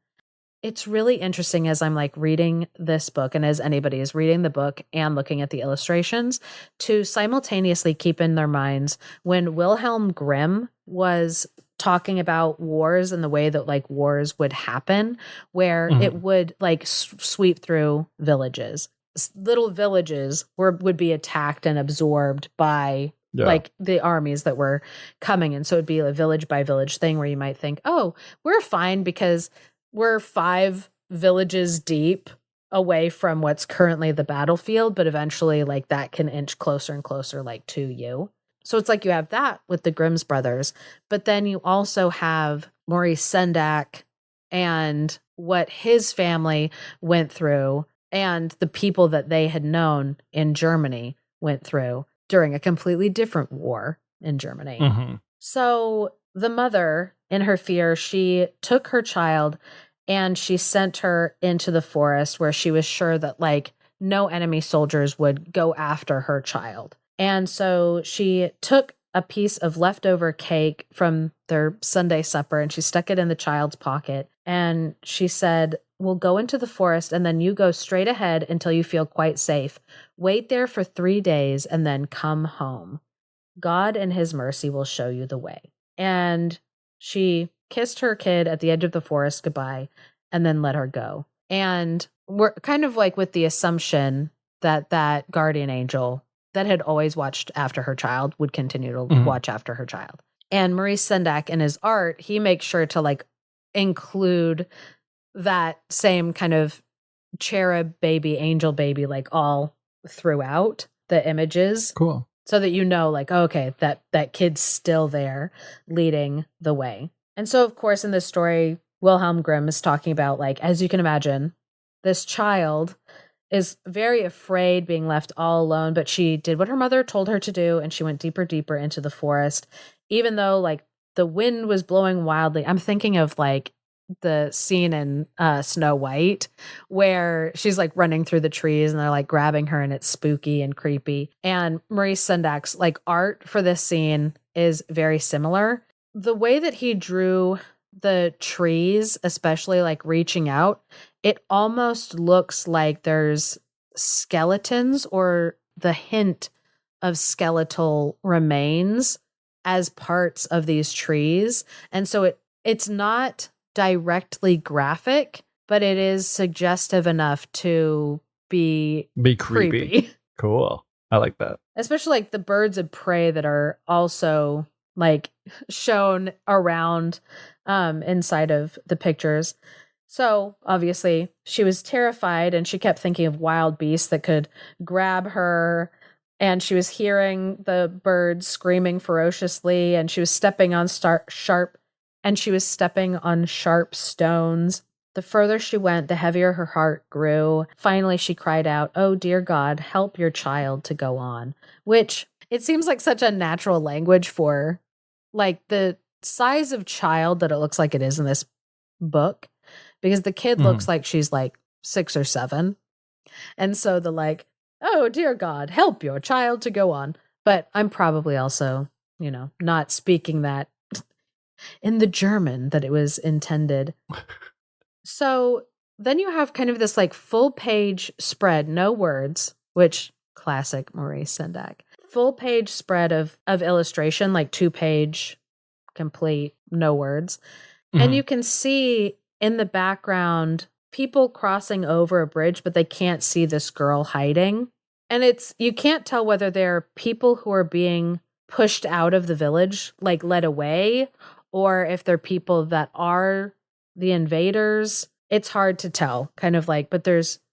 It's really interesting as I'm like reading this book, and as anybody is reading the book and looking at the illustrations, to simultaneously keep in their minds when Wilhelm Grimm was talking about wars and the way that like wars would happen, where it would like sweep through villages. Little villages would be attacked and absorbed by like the armies that were coming. And so it'd be a village by village thing where you might think, oh, we're fine because we're 5 villages deep away from what's currently the battlefield, but eventually like that can inch closer and closer like to you. So it's like you have that with the Grimm brothers, but then you also have Maurice Sendak and what his family went through and the people that they had known in Germany went through during a completely different war in Germany. So the mother, in her fear, she took her child and she sent her into the forest where she was sure that like no enemy soldiers would go after her child. And so she took a piece of leftover cake from their Sunday supper and she stuck it in the child's pocket. And she said, "We'll go into the forest and then you go straight ahead until you feel quite safe. Wait there for 3 days and then come home. God in his mercy will show you the way." And she kissed her kid at the edge of the forest goodbye and then let her go. And we're kind of like with the assumption that that guardian angel that had always watched after her child would continue to watch after her child. And Maurice Sendak in his art, he makes sure to like include that same kind of cherub baby, angel baby, like all throughout the images. Cool. So that you know, like, oh, okay, that kid's still there leading the way. And so, of course, in this story, Wilhelm Grimm is talking about, like, as you can imagine, this child is very afraid being left all alone, but she did what her mother told her to do, and she went deeper, deeper into the forest, even though, like, the wind was blowing wildly. I'm thinking of, like, the scene in Snow White where she's like running through the trees and they're like grabbing her and it's spooky and creepy. And Maurice Sendak's like art for this scene is very similar. The way that he drew the trees, especially like reaching out, it almost looks like there's skeletons or the hint of skeletal remains as parts of these trees. And so it's not directly graphic, but it is suggestive enough to be creepy. Cool. I like that. Especially like the birds of prey that are also like shown around inside of the pictures. So obviously she was terrified and she kept thinking of wild beasts that could grab her and she was hearing the birds screaming ferociously, and she was stepping on sharp stones. The further she went, the heavier her heart grew. Finally, she cried out, "Oh, dear God, help your child to go on," which it seems like such a natural language for like the size of child that it looks like it is in this book, because the kid looks like she's like 6 or 7. And so the like, "Oh, dear God, help your child to go on." But I'm probably also, not speaking that in the German that it was intended. So then you have kind of this like full page spread, no words, which classic Maurice Sendak. Full page spread of illustration, like 2-page complete, no words. And you can see in the background people crossing over a bridge, but they can't see this girl hiding. And you can't tell whether they're people who are being pushed out of the village, like led away, or if they're people that are the invaders. It's hard to tell, kind of like, but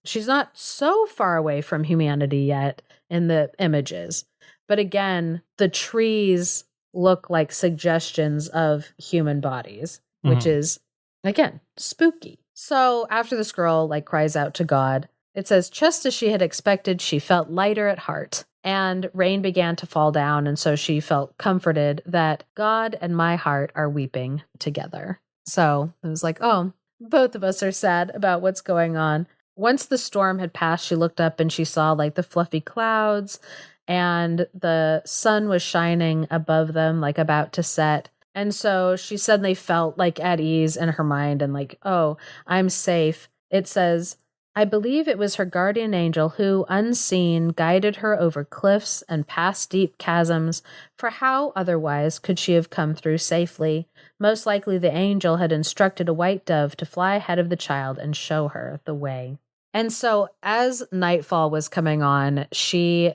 she's not so far away from humanity yet in the images. But again, the trees look like suggestions of human bodies, which is, again, spooky. So after this girl like cries out to God, it says, just as she had expected, she felt lighter at heart, and rain began to fall down. And so she felt comforted that God and my heart are weeping together. So it was like, oh, both of us are sad about what's going on. Once the storm had passed, she looked up and she saw like the fluffy clouds, and the sun was shining above them, like about to set. And so she suddenly felt like at ease in her mind and like, oh, I'm safe. It says, I believe it was her guardian angel who, unseen, guided her over cliffs and past deep chasms, for how otherwise could she have come through safely? Most likely the angel had instructed a white dove to fly ahead of the child and show her the way. And so as nightfall was coming on, she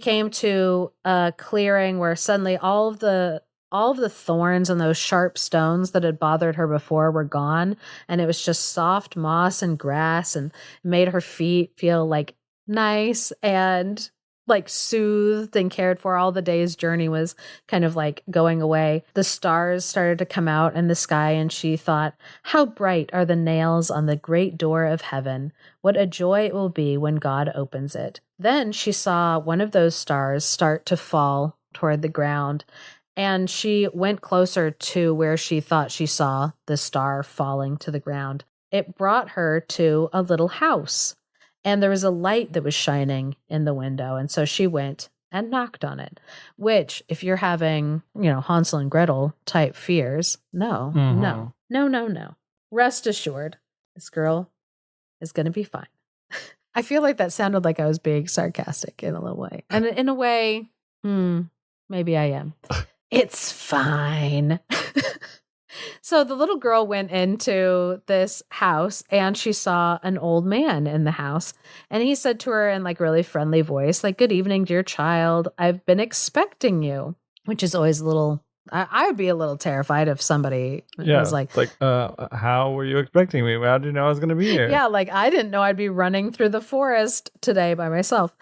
came to a clearing where suddenly all of the thorns and those sharp stones that had bothered her before were gone. And it was just soft moss and grass, and made her feet feel like nice and like soothed and cared for. All the day's journey was kind of like going away. The stars started to come out in the sky, and she thought, how bright are the nails on the great door of heaven. What a joy it will be when God opens it. Then she saw one of those stars start to fall toward the ground, and she went closer to where she thought she saw the star falling to the ground. It brought her to a little house, and there was a light that was shining in the window. And so she went and knocked on it, which, if you're having, Hansel and Gretel type fears, no. Rest assured, this girl is going to be fine. I feel like that sounded like I was being sarcastic in a little way. And in a way, maybe I am. It's fine. So the little girl went into this house, and she saw an old man in the house. And he said to her in like really friendly voice, like, good evening, dear child. I've been expecting you, which is always a little, I would be a little terrified if somebody was like, how were you expecting me? How did you know I was going to be here? Yeah, like I didn't know I'd be running through the forest today by myself.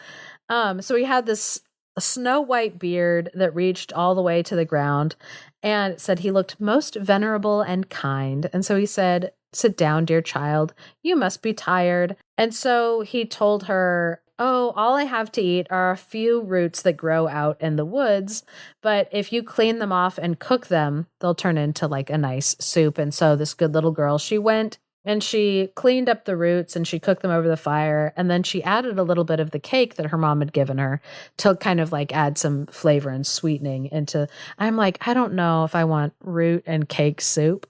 So he had this snow white beard that reached all the way to the ground, and it said he looked most venerable and kind. And so he said, sit down, dear child, you must be tired. And so he told her, oh, all I have to eat are a few roots that grow out in the woods, but if you clean them off and cook them, they'll turn into like a nice soup. And so this good little girl, she went and she cleaned up the roots and she cooked them over the fire. And then she added a little bit of the cake that her mom had given her to kind of like add some flavor and sweetening into. I'm like, I don't know if I want root and cake soup.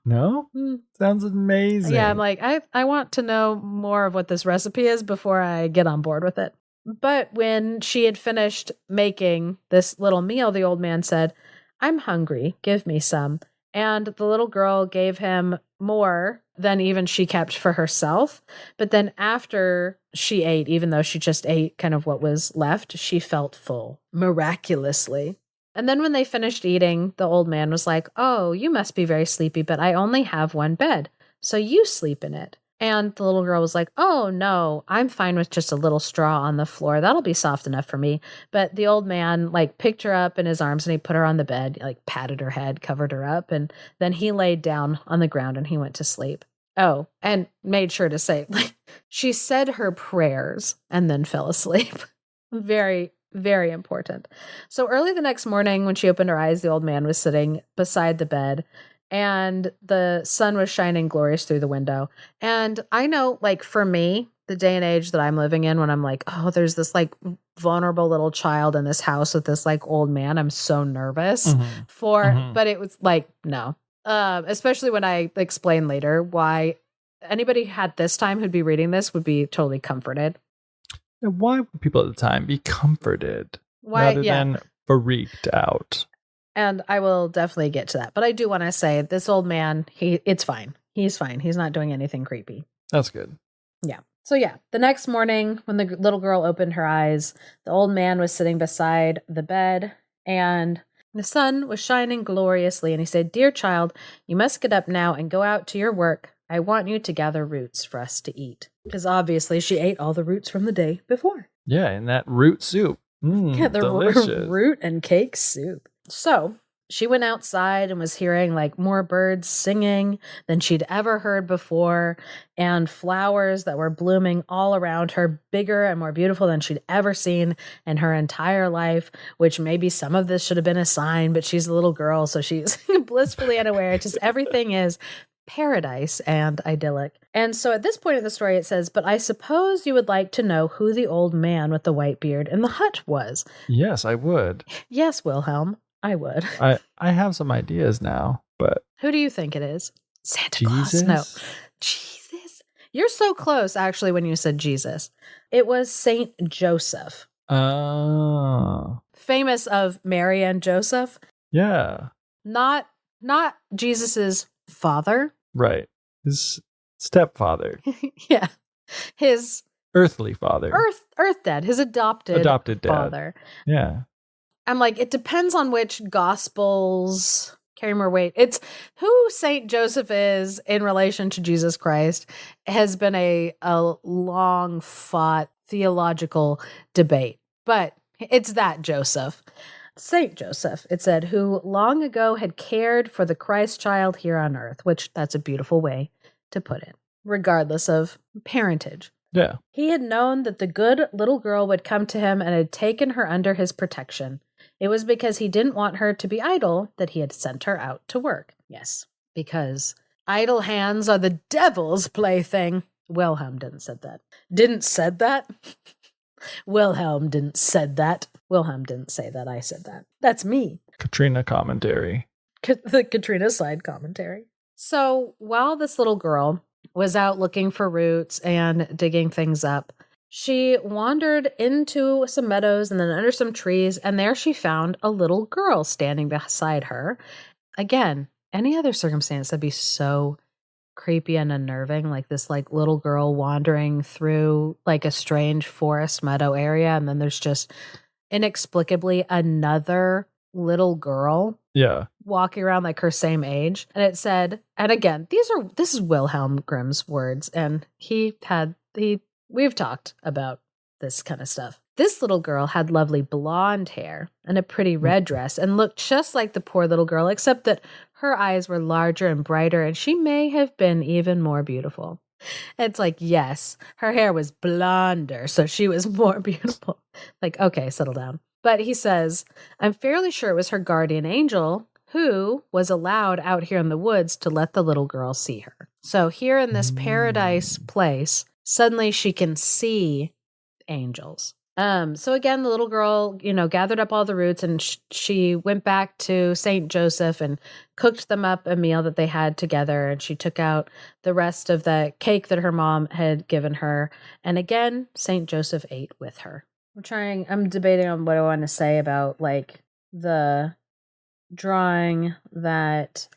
No? Sounds amazing. Yeah, I'm like, I want to know more of what this recipe is before I get on board with it. But when she had finished making this little meal, the old man said, I'm hungry. Give me some. And the little girl gave him more than even she kept for herself. But then after she ate, even though she just ate kind of what was left, she felt full, miraculously. And then when they finished eating, the old man was like, oh, you must be very sleepy, but I only have one bed, so you sleep in it. And the little girl was like, oh, no, I'm fine with just a little straw on the floor. That'll be soft enough for me. But the old man, like, picked her up in his arms and he put her on the bed, like, patted her head, covered her up. And then he laid down on the ground and he went to sleep. Oh, and made sure to say, like, she said her prayers and then fell asleep. Very, very important. So early the next morning, when she opened her eyes, the old man was sitting beside the bed and the sun was shining glorious through the window. And I know, like, for me, the day and age that I'm living in, when I'm like, oh, there's this like vulnerable little child in this house with this like old man, I'm so nervous but it was like, no. Especially when I explain later why anybody had this time who'd be reading this would be totally comforted. And why would people at the time be comforted rather than freaked out? And I will definitely get to that. But I do want to say this old man, it's fine. He's fine. He's not doing anything creepy. That's good. Yeah. So yeah, the next morning when the little girl opened her eyes, the old man was sitting beside the bed and the sun was shining gloriously. And he said, dear child, you must get up now and go out to your work. I want you to gather roots for us to eat. Because obviously she ate all the roots from the day before. Yeah, and that root soup. The delicious. root and cake soup. So she went outside and was hearing like more birds singing than she'd ever heard before, and flowers that were blooming all around her, bigger and more beautiful than she'd ever seen in her entire life, which maybe some of this should have been a sign, but she's a little girl, so she's blissfully unaware. Just everything is paradise and idyllic. And so at this point in the story, it says, but I suppose you would like to know who the old man with the white beard in the hut was. Yes, I would. Yes, Wilhelm. I would. I have some ideas now, but who do you think it is? Santa Jesus? Claus? No. Jesus. You're so close, actually, when you said Jesus. It was Saint Joseph. Oh. Famous of Mary and Joseph. Yeah. Not Jesus's father. Right. His stepfather. Yeah. His earthly father. Earth dad. His adopted dad. father. Yeah. I'm like, it depends on which gospels carry more weight. It's who Saint Joseph is in relation to Jesus Christ has been a long fought theological debate, but it's that Joseph. Saint Joseph, it said, who long ago had cared for the Christ child here on earth, which that's a beautiful way to put it, regardless of parentage. Yeah. He had known that the good little girl would come to him and had taken her under his protection. It was because he didn't want her to be idle that he had sent her out to work. Yes, because idle hands are the devil's plaything. Wilhelm didn't said that. Didn't said that? Wilhelm didn't said that. Wilhelm didn't say that. I said that. That's me. Katrina commentary. The Katrina side commentary. So while this little girl was out looking for roots and digging things up, she wandered into some meadows and then under some trees, and there she found a little girl standing beside her. Again, any other circumstance that'd be so creepy and unnerving, like this like little girl wandering through like a strange forest meadow area, and then there's just inexplicably another little girl walking around like her same age. And it said, and again, this is Wilhelm Grimm's words, and we've talked about this kind of stuff. This little girl had lovely blonde hair and a pretty red dress and looked just like the poor little girl, except that her eyes were larger and brighter, and she may have been even more beautiful. It's like, yes, her hair was blonder, so she was more beautiful. Like, okay, settle down. But he says, I'm fairly sure it was her guardian angel who was allowed out here in the woods to let the little girl see her. So here in this paradise place, suddenly she can see angels. So again, the little girl, gathered up all the roots, and she went back to Saint Joseph and cooked them up a meal that they had together. And she took out the rest of the cake that her mom had given her. And again, Saint Joseph ate with her. I'm debating on what I want to say about like the drawing that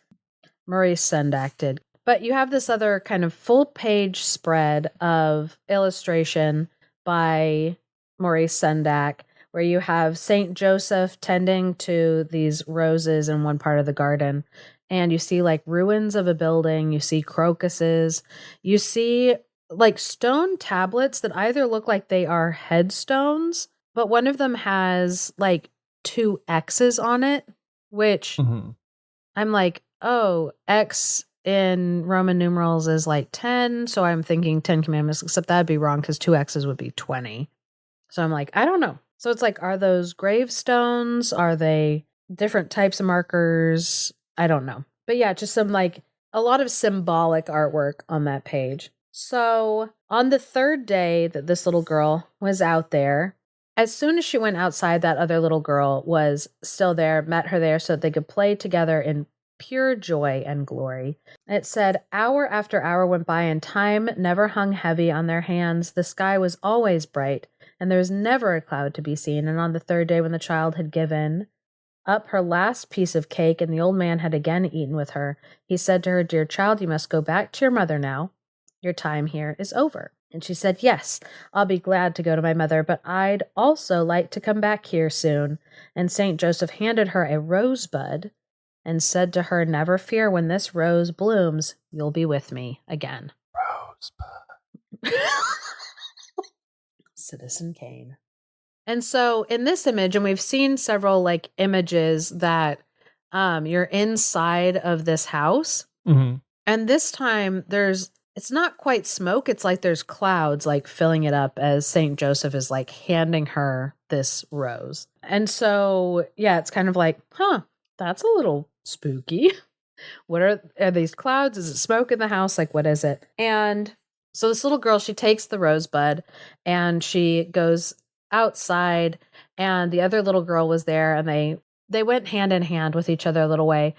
Maurice Sendak did. But you have this other kind of full page spread of illustration by Maurice Sendak, where you have Saint Joseph tending to these roses in one part of the garden, and you see like ruins of a building. You see crocuses. You see like stone tablets that either look like they are headstones, but one of them has like 2 X's on it, which I'm like, oh, X in Roman numerals is like 10. So I'm thinking 10 commandments, except that'd be wrong because 2 X's would be 20. So I'm like, I don't know. So it's like, are those gravestones? Are they different types of markers? I don't know. But yeah, just some like a lot of symbolic artwork on that page. So on the 3rd day that this little girl was out there, as soon as she went outside, that other little girl was still there, met her there so that they could play together in pure joy and glory. It said, hour after hour went by and time never hung heavy on their hands. The sky was always bright and there was never a cloud to be seen. And on the 3rd day, when the child had given up her last piece of cake and the old man had again eaten with her, he said to her, dear child, you must go back to your mother now. Your time here is over. And she said, yes, I'll be glad to go to my mother, but I'd also like to come back here soon. And St. Joseph handed her a rosebud and said to her, never fear, when this rose blooms, you'll be with me again. Rosebud. Citizen Kane. And so in this image, and we've seen several like images that you're inside of this house. And this time it's not quite smoke. It's like there's clouds like filling it up as St. Joseph is like handing her this rose. And so, yeah, it's kind of like, that's a little spooky. What are these clouds? Is it smoke in the house? Like, what is it? And so this little girl, she takes the rosebud and she goes outside, and the other little girl was there, and they went hand in hand with each other a little way.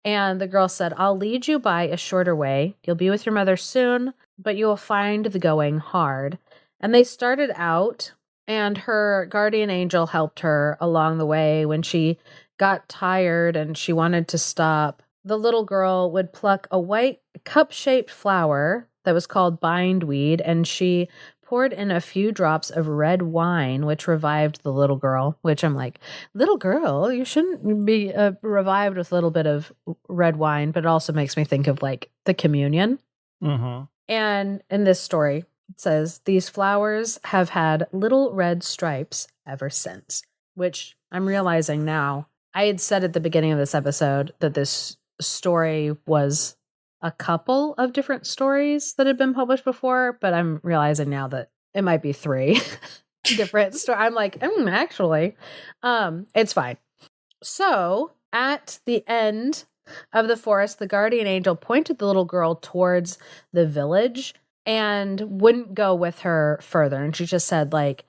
And the girl said, I'll lead you by a shorter way. You'll be with your mother soon, but you will find the going hard. And they started out, and her guardian angel helped her along the way. When she got tired and she wanted to stop, the little girl would pluck a white cup-shaped flower that was called bindweed, and she poured in a few drops of red wine, which revived the little girl, which I'm like, little girl, you shouldn't be revived with a little bit of red wine, but it also makes me think of like the communion. And in this story, it says, these flowers have had little red stripes ever since, which I'm realizing now. I had said at the beginning of this episode that this story was a couple of different stories that had been published before, but I'm realizing now that it might be 3 different stories. I'm like, actually, it's fine. So at the end of the forest, the guardian angel pointed the little girl towards the village and wouldn't go with her further. And she just said, like,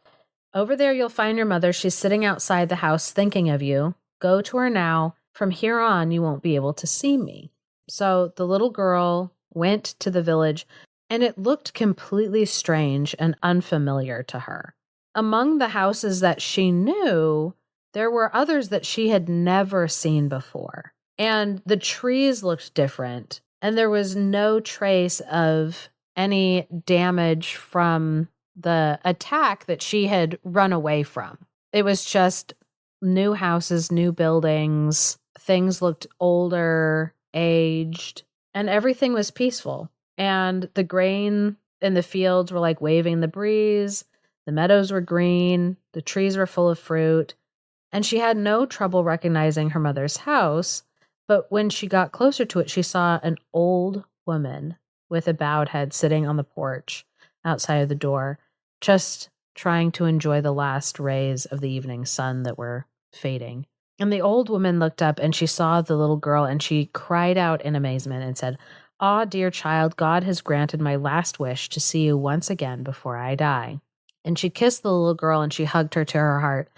over there, you'll find your mother. She's sitting outside the house thinking of you. Go to her now. From here on, you won't be able to see me. So the little girl went to the village, and it looked completely strange and unfamiliar to her. Among the houses that she knew, there were others that she had never seen before. And the trees looked different, and there was no trace of any damage from the attack that she had run away from. It was just new houses, new buildings. Things looked older, aged, and everything was peaceful. And the grain in the fields were like waving in the breeze. The meadows were green. The trees were full of fruit. And she had no trouble recognizing her mother's house. But when she got closer to it, she saw an old woman with a bowed head sitting on the porch outside of the door, just trying to enjoy the last rays of the evening sun that were fading. And the old woman looked up and she saw the little girl, and she cried out in amazement and said, "Ah, dear child, God has granted my last wish to see you once again before I die." And she kissed the little girl and she hugged her to her heart.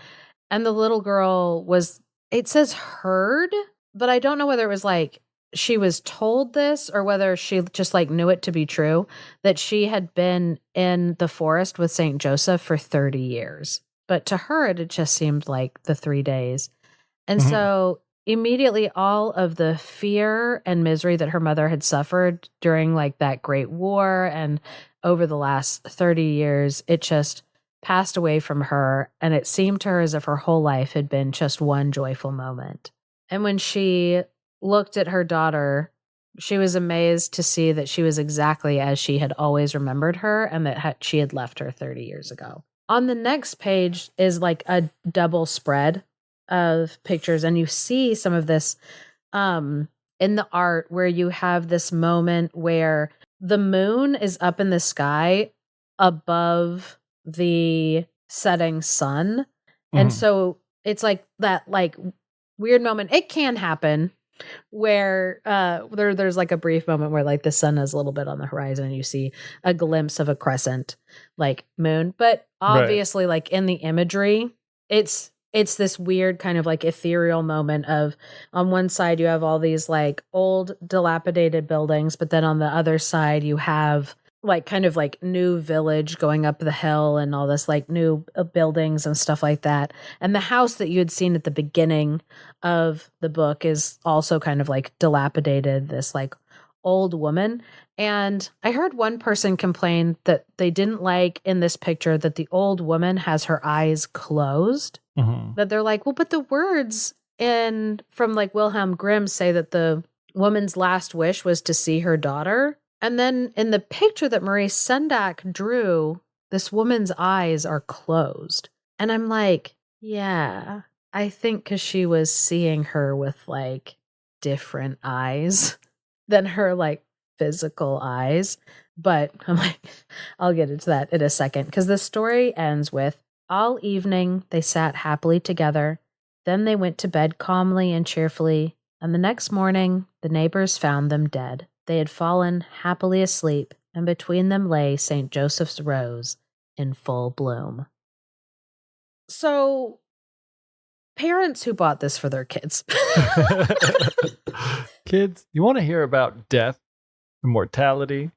And the little girl was, it says heard, but I don't know whether it was like she was told this or whether she just like knew it to be true, that she had been in the forest with St. Joseph for 30 years. But to her, it just seemed like the 3 days. And so immediately all of the fear and misery that her mother had suffered during like that great war and over the last 30 years, it just passed away from her. And it seemed to her as if her whole life had been just one joyful moment. And when she looked at her daughter, she was amazed to see that she was exactly as she had always remembered her and that she had left her 30 years ago. On the next page is like a double spread of pictures, and you see some of this in the art where you have this moment where the moon is up in the sky above the setting sun. And so it's like that like weird moment. It can happen where there's like a brief moment where like the sun is a little bit on the horizon and you see a glimpse of a crescent like moon. But obviously like in the imagery, it's this weird kind of like ethereal moment of on one side you have all these like old dilapidated buildings, but then on the other side you have like kind of like new village going up the hill and all this like new buildings and stuff like that. And the house that you had seen at the beginning of the book is also kind of like dilapidated, this like old woman. And I heard one person complain that they didn't like in this picture that the old woman has her eyes closed. That they're like, well, but the words from like Wilhelm Grimm say that the woman's last wish was to see her daughter. And then in the picture that Maurice Sendak drew, this woman's eyes are closed. And I'm like, yeah, I think because she was seeing her with like different eyes than her like physical eyes. But I'm like, I'll get into that in a second. Because the story ends with, all evening they sat happily together. Then they went to bed calmly and cheerfully. And the next morning the neighbors found them dead. They had fallen happily asleep, and between them lay St. Joseph's rose in full bloom. So, parents who bought this for their kids. Kids, you want to hear about death and mortality?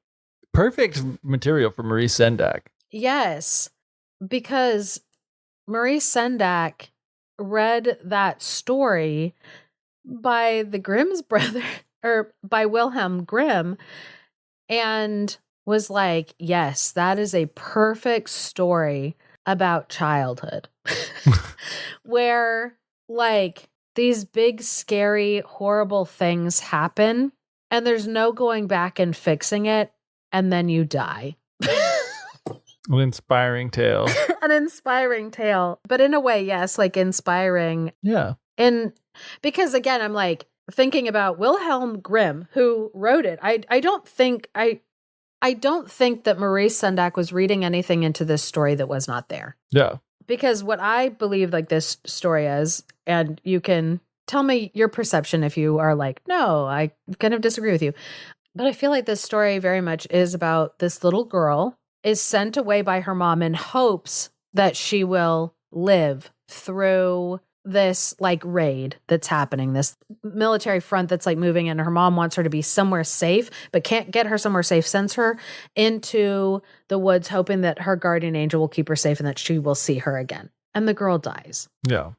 Perfect material for Maurice Sendak. Yes, because Maurice Sendak read that story by the Grimm's brother, or by Wilhelm Grimm, and was like, yes, that is a perfect story about childhood. Where like these big, scary, horrible things happen and there's no going back and fixing it, and then you die. An inspiring tale. An inspiring tale. But in a way, yes, like inspiring. Yeah. And because again, I'm like, thinking about Wilhelm Grimm, who wrote it. I don't think that Maurice Sendak was reading anything into this story that was not there. Yeah. Because what I believe like this story is, and you can tell me your perception if you are like, no, I kind of disagree with you. But I feel like this story very much is about this little girl is sent away by her mom in hopes that she will live through this like raid that's happening, this military front that's like moving, and her mom wants her to be somewhere safe, but can't get her somewhere safe, sends her into the woods, hoping that her guardian angel will keep her safe and that she will see her again. And the girl dies. Yeah.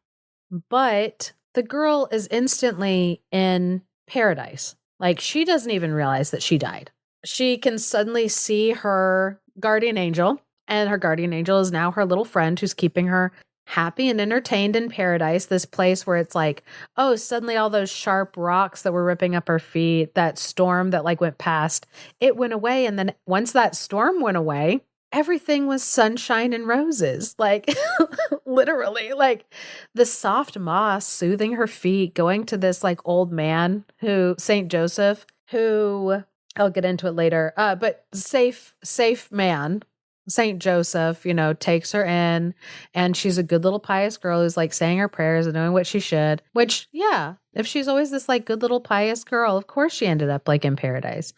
But the girl is instantly in paradise. Like she doesn't even realize that she died. She can suddenly see her guardian angel, and her guardian angel is now her little friend who's keeping her happy and entertained in paradise, this place where it's like, oh, suddenly all those sharp rocks that were ripping up her feet, that storm that like went past, it went away. And then once that storm went away, everything was sunshine and roses, like literally, like the soft moss soothing her feet, going to this like old man who, St. Joseph, who I'll get into it later, but safe man, St. Joseph, takes her in, and she's a good little pious girl who's like saying her prayers and doing what she should, which, yeah, if she's always this like good little pious girl, of course she ended up like in paradise.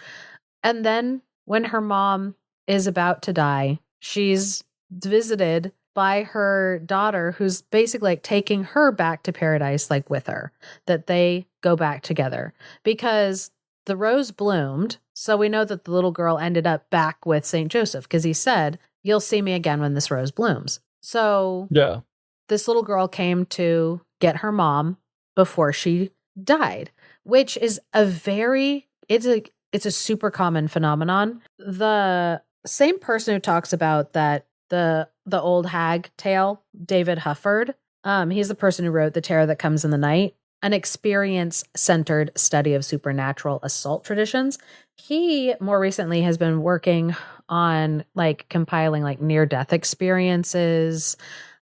And then when her mom is about to die, she's visited by her daughter, who's basically like taking her back to paradise, like with her, that they go back together because the rose bloomed. So we know that the little girl ended up back with St. Joseph because he said, you'll see me again when this rose blooms. So yeah, this little girl came to get her mom before she died, which is it's a super common phenomenon. The same person who talks about that, the old hag tale, David Hufford, he's the person who wrote The Terror That Comes in the Night. an experience-centered study of supernatural assault traditions. He more recently has been working on like compiling like near-death experiences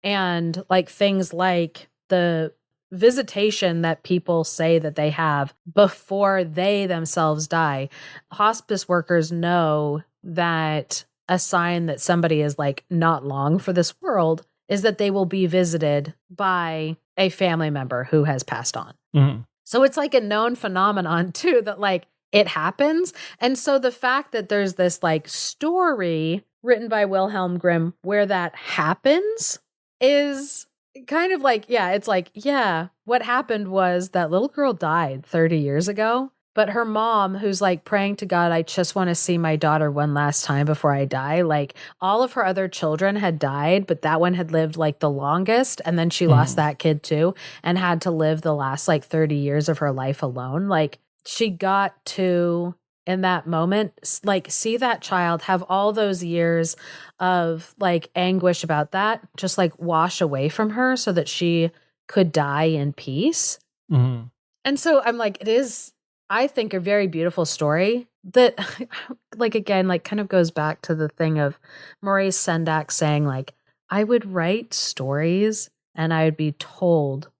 and like things like the visitation that people say that they have before they themselves die. Hospice workers know that a sign that somebody is like not long for this world is that they will be visited by a family member who has passed on. Mhm. So it's like a known phenomenon too, that like it happens. And so the fact that there's this like story written by Wilhelm Grimm where that happens is kind of like, yeah, it's like, yeah, what happened was that little girl died 30 years ago. But her mom, who's like praying to God, I just want to see my daughter one last time before I die. Like all of her other children had died, but that one had lived like the longest. And then she lost that kid too and had to live the last like 30 years of her life alone. Like she got to, in that moment, like see that child have all those years of like anguish about that, just like wash away from her so that she could die in peace. Mhm. And so I'm like, it is, I think, a very beautiful story that, like, again, like kind of goes back to the thing of Maurice Sendak saying, like, I would write stories and I would be told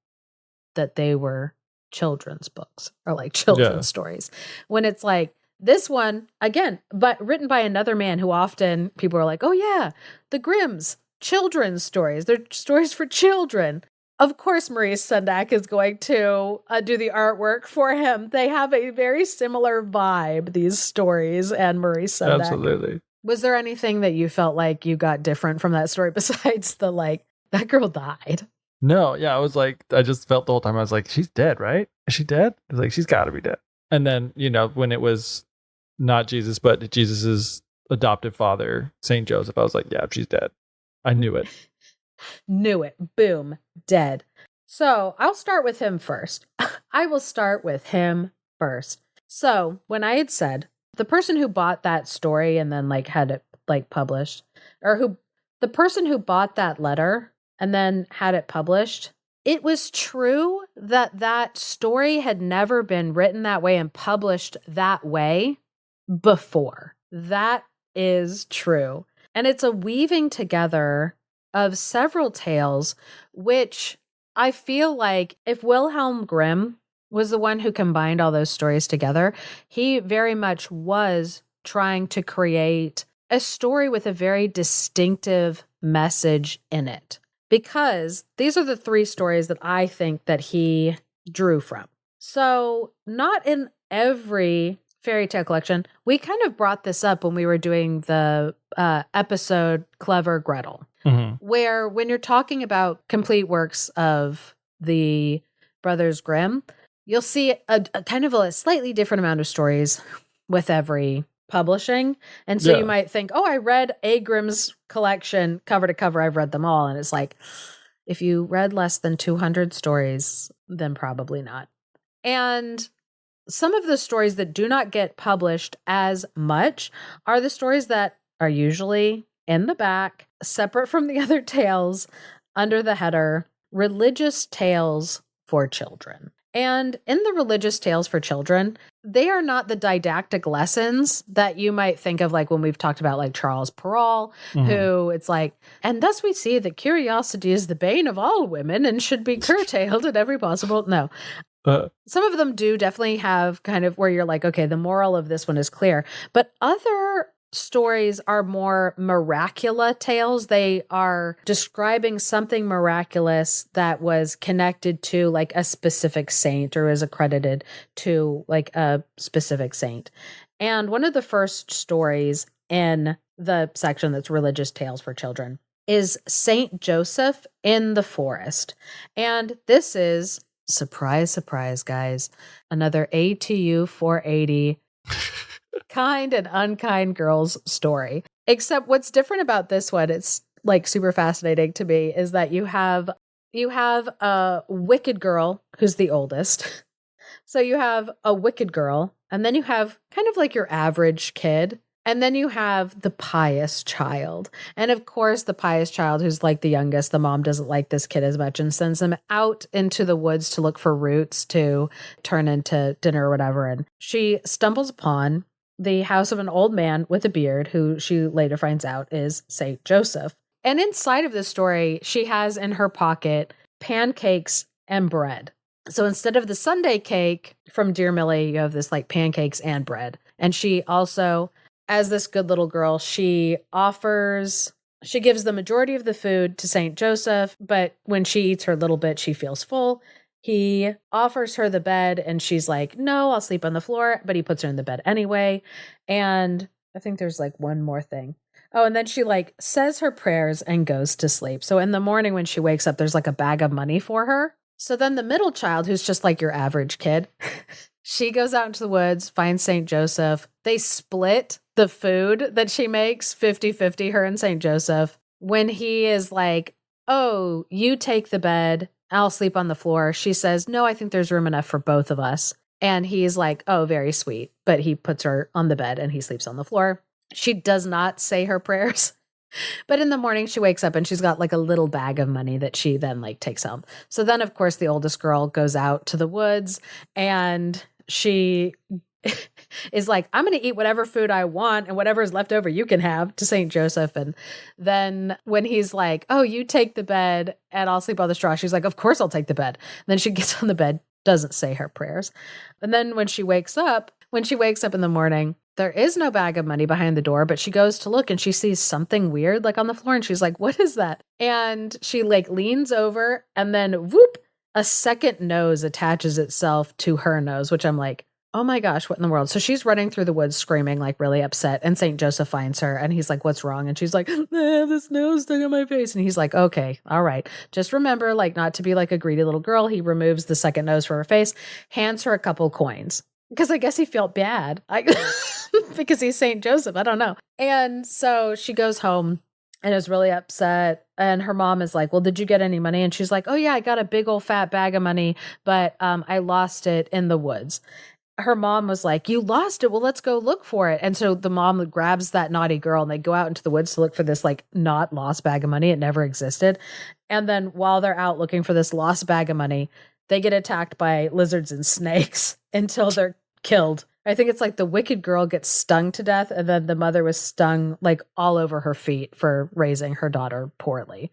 that they were children's books or like children's stories. When it's like this one, again, but written by another man who often people are like, oh, yeah, the Grimms, children's stories. They're stories for children. Of course, Maurice Sendak is going to do the artwork for him. They have a very similar vibe, these stories, and Maurice Sendak. Absolutely. Was there anything that you felt like you got different from that story besides the, like, that girl died? No, yeah, I just felt the whole time, I was like, she's dead, right? Is she dead? I was like, she's got to be dead. And then, when it was not Jesus, but Jesus's adoptive father, Saint Joseph, I was like, yeah, she's dead. I knew it. Knew it. Boom. Dead. So I'll start with him first. I will start with him first. So when I had said the person who bought that story and then like had it like published, or the person who bought that letter and then had it published, it was true that that story had never been written that way and published that way before. That is true. And it's a weaving together of several tales, which I feel like if Wilhelm Grimm was the one who combined all those stories together, he very much was trying to create a story with a very distinctive message in it. Because these are the three stories that I think that he drew from. So not in every fairy tale collection. We kind of brought this up when we were doing the episode Clever Gretel. Where when you're talking about complete works of the Brothers Grimm, you'll see a kind of a slightly different amount of stories with every publishing. And so you might think, oh, I read a Grimm's collection cover to cover. I've read them all. And it's like, if you read less than 200 stories, then probably not. And some of the stories that do not get published as much are the stories that are usually in the back, separate from the other tales, under the header, Religious Tales for Children. And in the Religious Tales for Children, they are not the didactic lessons that you might think of, like when we've talked about like Charles Perrault, who it's like, and thus we see that curiosity is the bane of all women and should be curtailed at every possible. No. Some of them do definitely have kind of where you're like, okay, the moral of this one is clear. But other stories are more miraculous tales. They are describing something miraculous that was connected to like a specific saint or is accredited to like a specific saint. And one of the first stories in the section that's Religious Tales for Children is Saint Joseph in the Forest. And this is, surprise, surprise, guys, another ATU 480 kind and unkind girls story. Except what's different about this one, it's like super fascinating to me, is that you have a wicked girl who's the oldest. So you have a wicked girl, and then you have kind of like your average kid, And then you have the pious child. And of course, the pious child who's like the youngest, the mom doesn't like this kid as much and sends them out into the woods to look for roots to turn into dinner or whatever. And she stumbles upon the house of an old man with a beard who she later finds out is Saint Joseph. And inside of this story, she has in her pocket pancakes and bread. So instead of the Sunday cake from Dear Mili, you have this like pancakes and bread. And she also, as this good little girl, she gives the majority of the food to Saint Joseph, but when she eats her little bit, she feels full. He offers her the bed and she's like, no, I'll sleep on the floor, but he puts her in the bed anyway. And I think there's like one more thing. Oh, and then she like says her prayers and goes to sleep. So in the morning when she wakes up, there's like a bag of money for her. So then the middle child, who's just like your average kid, she goes out into the woods, finds St. Joseph. They split the food that she makes 50-50, her and St. Joseph. When he is like, oh, you take the bed, I'll sleep on the floor. She says, no, I think there's room enough for both of us. And he's like, oh, very sweet. But he puts her on the bed and he sleeps on the floor. She does not say her prayers. But in the morning, she wakes up and she's got like a little bag of money that she then like takes home. So then, of course, the oldest girl goes out to the woods and she is like, I'm going to eat whatever food I want and whatever is left over you can have to St. Joseph. And then when he's like, oh, you take the bed and I'll sleep on the straw. She's like, of course I'll take the bed. And then she gets on the bed, doesn't say her prayers. And then when she wakes up in the morning, there is no bag of money behind the door, but she goes to look and she sees something weird like on the floor and she's like, what is that? And she like leans over and then whoop, a second nose attaches itself to her nose, which I'm like, oh my gosh, what in the world? So she's running through the woods screaming, like really upset. And St. Joseph finds her and he's like, what's wrong? And she's like, I have this nose stuck on my face. And he's like, okay, all right. Just remember, like, not to be like a greedy little girl. He removes the second nose from her face, hands her a couple coins. Because I guess he felt bad. Because he's St. Joseph. I don't know. And so she goes home and is really upset. And her mom is like, well, did you get any money? And she's like, oh yeah, I got a big old fat bag of money, but I lost it in the woods. Her mom was like, you lost it. Well, let's go look for it. And so the mom grabs that naughty girl and they go out into the woods to look for this like not lost bag of money. It never existed. And then while they're out looking for this lost bag of money, they get attacked by lizards and snakes until they're killed. I think it's like the wicked girl gets stung to death and then the mother was stung like all over her feet for raising her daughter poorly.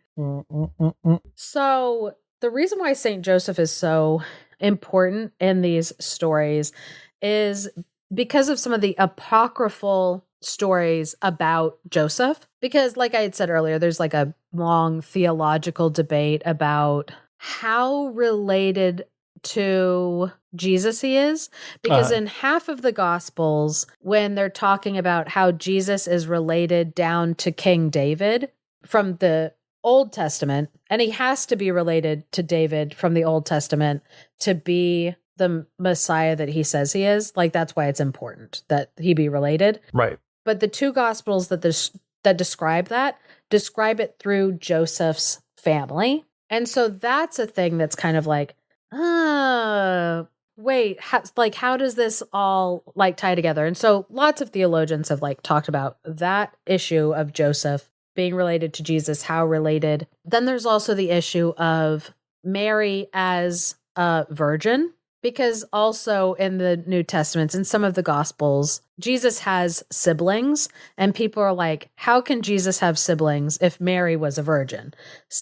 So the reason why St. Joseph is so important in these stories is because of some of the apocryphal stories about Joseph. Because like I had said earlier, there's like a long theological debate about how related to Jesus he is. Because in half of the Gospels, when they're talking about how Jesus is related down to King David from the Old Testament, and he has to be related to David from the Old Testament to be the Messiah that he says he is. Like, that's why it's important that he be related. Right. But the two Gospels that describe it through Joseph's family. And so that's a thing that's kind of like, wait, how does this all like tie together? And so lots of theologians have like talked about that issue of Joseph being related to Jesus, how related. Then there's also the issue of Mary as a virgin, because also in the New Testaments, in some of the Gospels, Jesus has siblings, and people are like, how can Jesus have siblings if Mary was a virgin?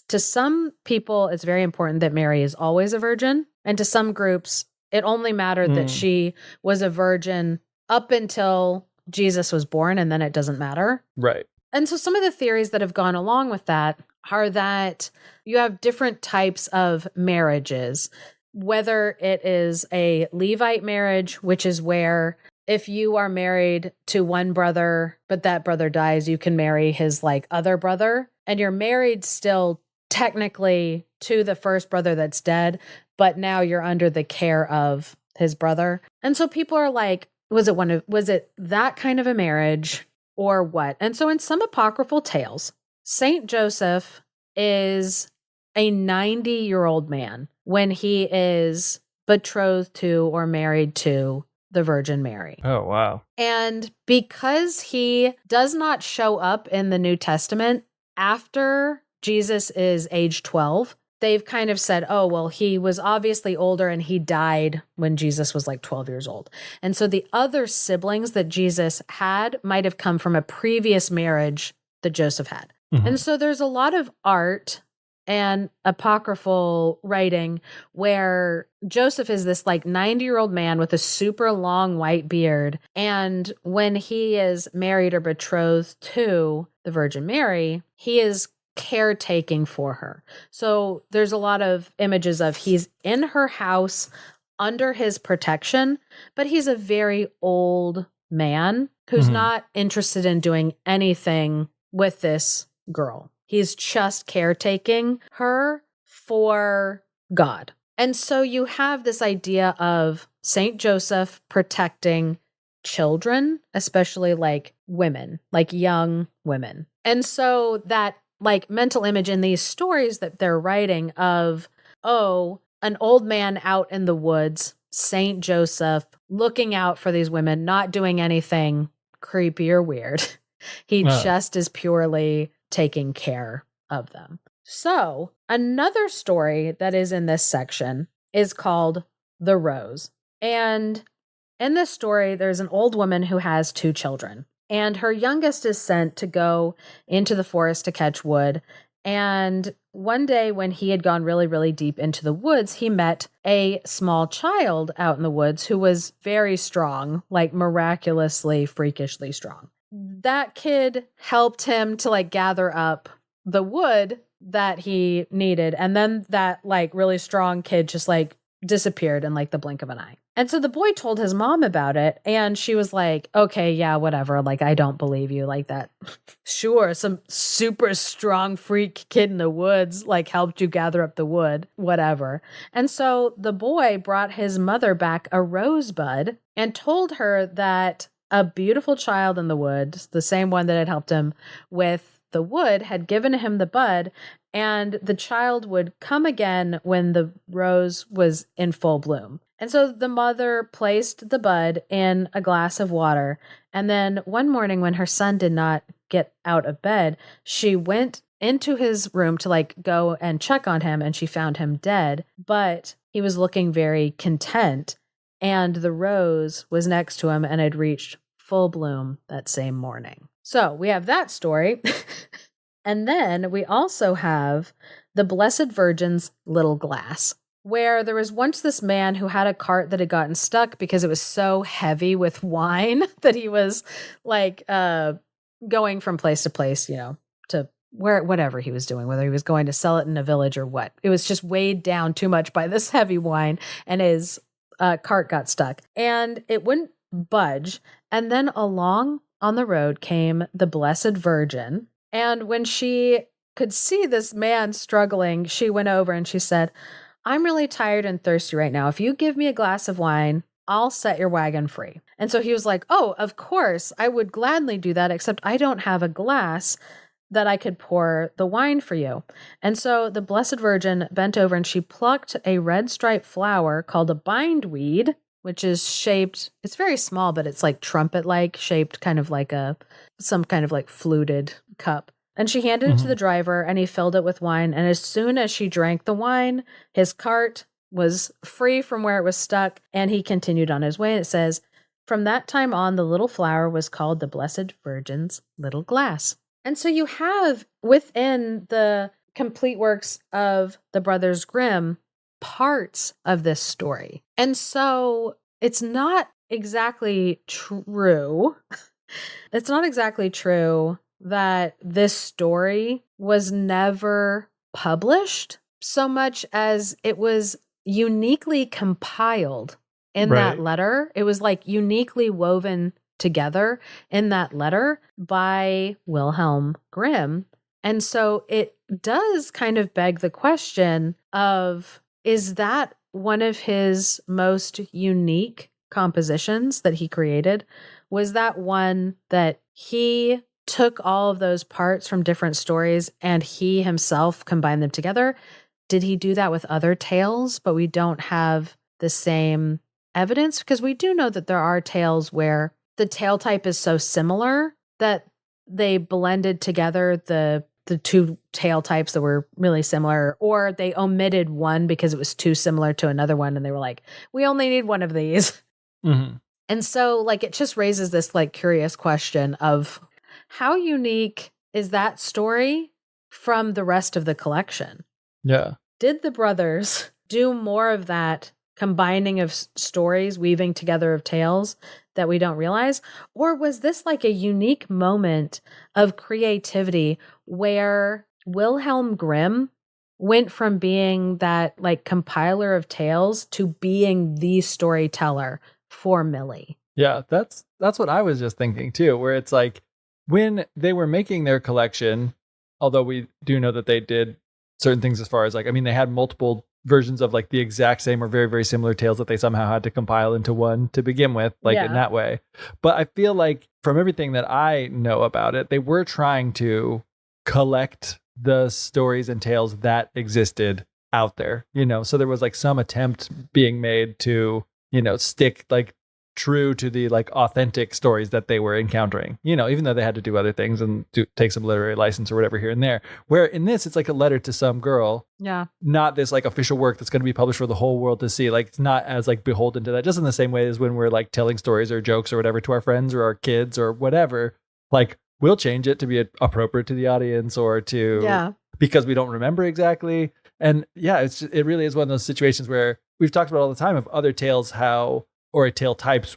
To some people, it's very important that Mary is always a virgin, and to some groups, it only mattered that she was a virgin up until Jesus was born, and then it doesn't matter. Right. And so some of the theories that have gone along with that are that you have different types of marriages, whether it is a Levite marriage, which is where if you are married to one brother, but that brother dies, you can marry his like other brother, and you're married still technically to the first brother that's dead, but now you're under the care of his brother. And so people are like, was it that kind of a marriage? Or what? And so in some apocryphal tales, Saint Joseph is a 90-year-old man when he is betrothed to or married to the Virgin Mary. Oh, wow. And because he does not show up in the New Testament after Jesus is age 12, they've kind of said, oh, well, he was obviously older and he died when Jesus was like 12 years old. And so the other siblings that Jesus had might have come from a previous marriage that Joseph had. Mhm. And so there's a lot of art and apocryphal writing where Joseph is this like 90-year-old man with a super long white beard. And when he is married or betrothed to the Virgin Mary, he is caretaking for her. So there's a lot of images of he's in her house under his protection, but he's a very old man who's Mhm. not interested in doing anything with this girl. He's just caretaking her for God. And so you have this idea of Saint Joseph protecting children, especially like women, like young women. And so that like mental image in these stories that they're writing of, oh, an old man out in the woods, Saint Joseph looking out for these women, not doing anything creepy or weird. He just is purely taking care of them. So another story that is in this section is called The Rose. And in this story, there's an old woman who has 2 children. And her youngest is sent to go into the forest to catch wood. And one day when he had gone really, really deep into the woods, he met a small child out in the woods who was very strong, like miraculously, freakishly strong. That kid helped him to like gather up the wood that he needed. And then that like really strong kid just like disappeared in like the blink of an eye. And so the boy told his mom about it and she was like, okay, yeah, whatever. Like, I don't believe you like that. Sure. Some super strong freak kid in the woods, like helped you gather up the wood, whatever. And so the boy brought his mother back a rosebud and told her that a beautiful child in the woods, the same one that had helped him with the wood, had given him the bud, and the child would come again when the rose was in full bloom. And so the mother placed the bud in a glass of water. And then one morning when her son did not get out of bed, she went into his room to like go and check on him, and she found him dead, but he was looking very content. And the rose was next to him and had reached full bloom that same morning. So we have that story. And then we also have the Blessed Virgin's Little Glass, where there was once this man who had a cart that had gotten stuck because it was so heavy with wine that he was like going from place to place, you know, to where whatever he was doing, whether he was going to sell it in a village or what. It was just weighed down too much by this heavy wine, and his cart got stuck and it wouldn't budge. And then along on the road came the Blessed Virgin. And when she could see this man struggling, she went over and she said, I'm really tired and thirsty right now. If you give me a glass of wine, I'll set your wagon free. And so he was like, oh, of course, I would gladly do that, except I don't have a glass that I could pour the wine for you. And so the Blessed Virgin bent over and she plucked a red striped flower called a bindweed, which is shaped, it's very small, but it's like trumpet-like shaped, kind of like some kind of like fluted cup. And she handed it to the driver and he filled it with wine. And as soon as she drank the wine, his cart was free from where it was stuck and he continued on his way. And it says, from that time on, the little flower was called the Blessed Virgin's Little Glass. And so you have within the complete works of the Brothers Grimm parts of this story. And so it's not exactly true. It's not exactly true that this story was never published so much as it was uniquely compiled in that letter. It was like uniquely woven together in that letter by Wilhelm Grimm. And so it does kind of beg the question of, is that one of his most unique compositions that he created? Was that one that he took all of those parts from different stories and he himself combined them together? Did he do that with other tales, but we don't have the same evidence, because we do know that there are tales where the tale type is so similar that they blended together the two tale types that were really similar, or they omitted one because it was too similar to another one. And they were like, we only need one of these. Mm-hmm. And so like, it just raises this like curious question of how unique is that story from the rest of the collection? Yeah. Did the brothers do more of that combining of stories, weaving together of tales that we don't realize? Or was this like a unique moment of creativity where Wilhelm Grimm went from being that like compiler of tales to being the storyteller for Mili? Yeah, that's what I was just thinking too, where it's like when they were making their collection, although we do know that they did certain things as far as like, I mean, they had multiple versions of like the exact same or very, very similar tales that they somehow had to compile into one to begin with, like in that way. But I feel like from everything that I know about it, they were trying to collect the stories and tales that existed out there, so there was like some attempt being made to, stick like true to the like authentic stories that they were encountering, even though they had to do other things and take some literary license or whatever here and there. Where in this, it's like a letter to some girl. Yeah. Not this like official work that's going to be published for the whole world to see. Like it's not as like beholden to that, just in the same way as when we're like telling stories or jokes or whatever to our friends or our kids or whatever. Like we'll change it to be appropriate to the audience or to, because we don't remember exactly. And yeah, it really is one of those situations where we've talked about all the time of other tales, or tale types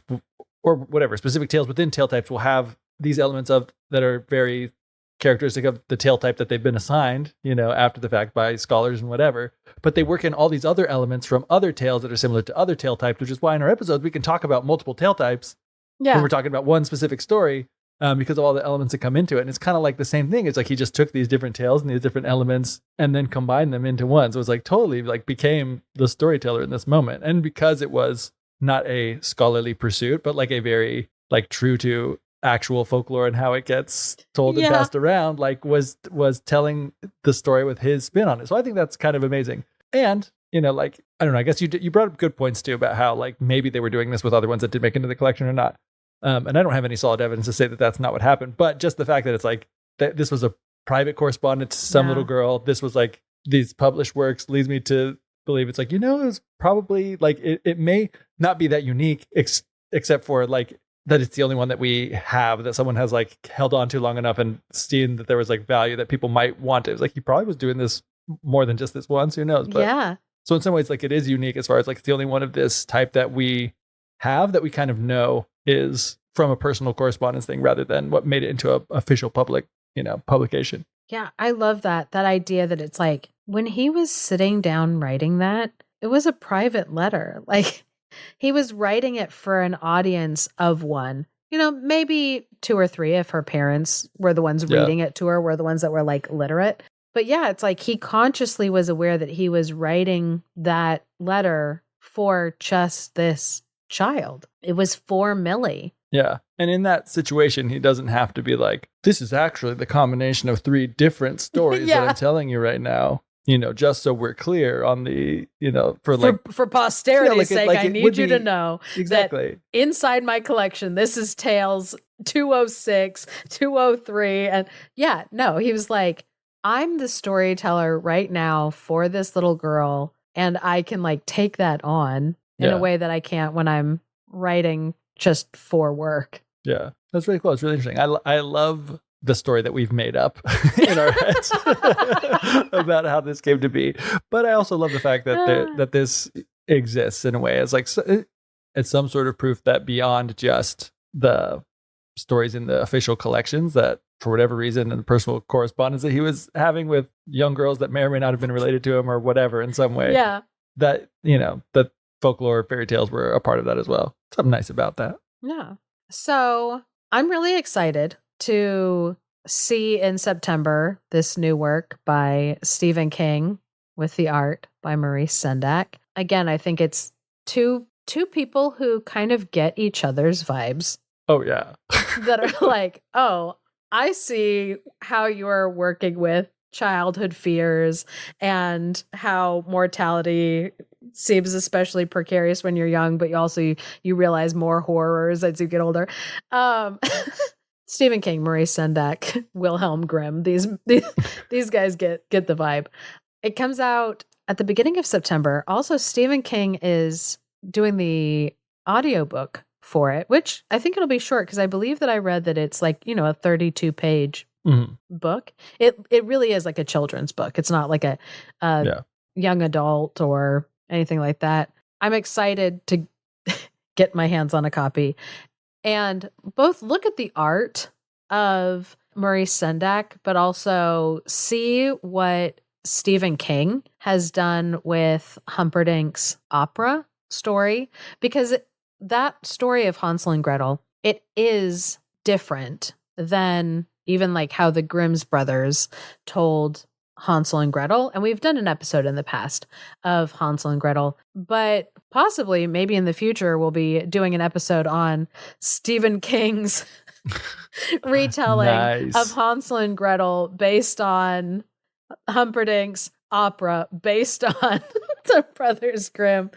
or whatever, specific tales within tale types will have these elements of that are very characteristic of the tale type that they've been assigned, after the fact by scholars and whatever. But they work in all these other elements from other tales that are similar to other tale types, which is why in our episodes we can talk about multiple tale types when we're talking about one specific story, because of all the elements that come into it. And it's kind of like the same thing. It's like he just took these different tales and these different elements and then combined them into one. So it's like totally like became the storyteller in this moment. And because it was not a scholarly pursuit, but like a very like true to actual folklore and how it gets told and passed around, like was telling the story with his spin on it. So I think that's kind of amazing. And, like, I don't know, I guess you brought up good points too about how like maybe they were doing this with other ones that did make into the collection or not. And I don't have any solid evidence to say that that's not what happened, but just the fact that it's like that this was a private correspondence to some little girl. This was like these published works leads me to believe it's like, it was probably like it may not be that unique except for like that it's the only one that we have that someone has like held on to long enough and seen that there was like value that people might want. It was like he probably was doing this more than just this once, who knows? But so in some ways like it is unique as far as like it's the only one of this type that we have that we kind of know is from a personal correspondence thing rather than what made it into a official public, publication. Yeah, I love that idea that it's like when he was sitting down writing that, it was a private letter. Like he was writing it for an audience of one, maybe 2 or 3 if her parents were the ones reading it to her, were the ones that were like literate. But yeah, it's like he consciously was aware that he was writing that letter for just this child. It was for Mili. Yeah. And in that situation, he doesn't have to be like, this is actually the combination of 3 different stories that I'm telling you right now, just so we're clear on the, for posterity's sake, I need you to know exactly that inside my collection, this is tales 206, 203. And he was like, I'm the storyteller right now for this little girl. And I can like take that on in a way that I can't when I'm writing just for work. Yeah, that's really cool. It's really interesting. I love the story that we've made up in our heads about how this came to be. But I also love the fact that that this exists in a way as like it's some sort of proof that beyond just the stories in the official collections, that for whatever reason and the personal correspondence that he was having with young girls that may or may not have been related to him or whatever in some way, that that folklore fairy tales were a part of that as well. Something nice about that. Yeah. So I'm really excited to see in September this new work by Stephen King with the art by Maurice Sendak. Again, I think it's two people who kind of get each other's vibes. Oh, yeah. That are like, oh, I see how you're working with childhood fears and how mortality seems especially precarious when you're young, but you realize more horrors as you get older. Stephen King, Maurice Sendak, Wilhelm Grimm. These guys get the vibe. It comes out at the beginning of September. Also, Stephen King is doing the audiobook for it, which I think it'll be short because I believe that I read that it's like, a 32-page book. It really is like a children's book. It's not like a young adult or anything like that. I'm excited to get my hands on a copy and both look at the art of Maurice Sendak, but also see what Stephen King has done with Humperdinck's opera story, because that story of Hansel and Gretel, it is different than even like how the Grimm brothers told Hansel and Gretel. And we've done an episode in the past of Hansel and Gretel, but possibly maybe in the future we'll be doing an episode on Stephen King's retelling of Hansel and Gretel based on Humperdinck's opera based on the Brothers Grimm.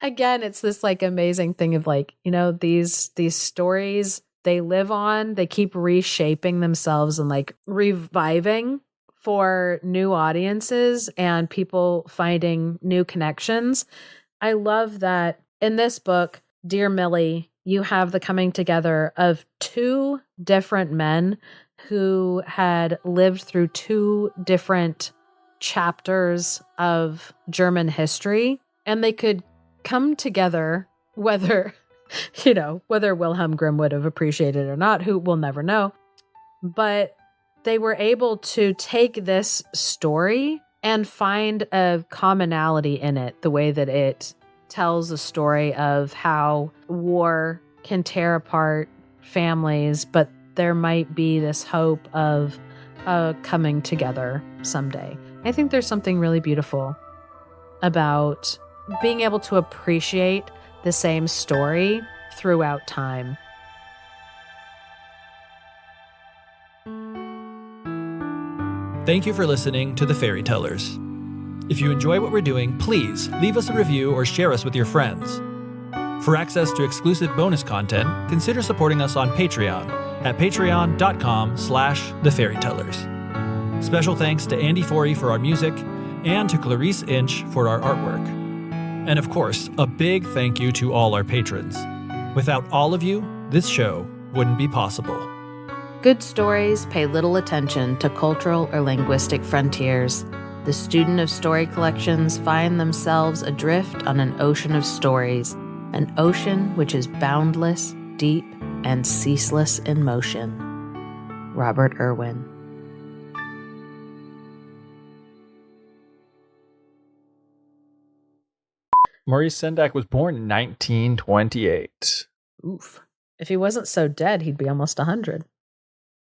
Again, it's this like amazing thing of like, these stories, they live on, they keep reshaping themselves and like reviving for new audiences and people finding new connections. I love that in this book, Dear Mili, you have the coming together of two different men who had lived through two different chapters of German history, and they could come together, whether Wilhelm Grimm would have appreciated it or not, who we'll never know. But they were able to take this story and find a commonality in it, the way that it tells a story of how war can tear apart families, but there might be this hope of coming together someday. I think there's something really beautiful about being able to appreciate the same story throughout time. Thank you for listening to The Fairy Tellers. If you enjoy what we're doing, please leave us a review or share us with your friends. For access to exclusive bonus content, consider supporting us on Patreon at patreon.com/thefairytellers. Special thanks to Andy Forey for our music and to Clarice Inch for our artwork. And of course, a big thank you to all our patrons. Without all of you, this show wouldn't be possible. Good stories pay little attention to cultural or linguistic frontiers. The student of story collections find themselves adrift on an ocean of stories, an ocean which is boundless, deep, and ceaseless in motion. Robert Irwin. Maurice Sendak was born in 1928. Oof. If he wasn't so dead, he'd be almost 100.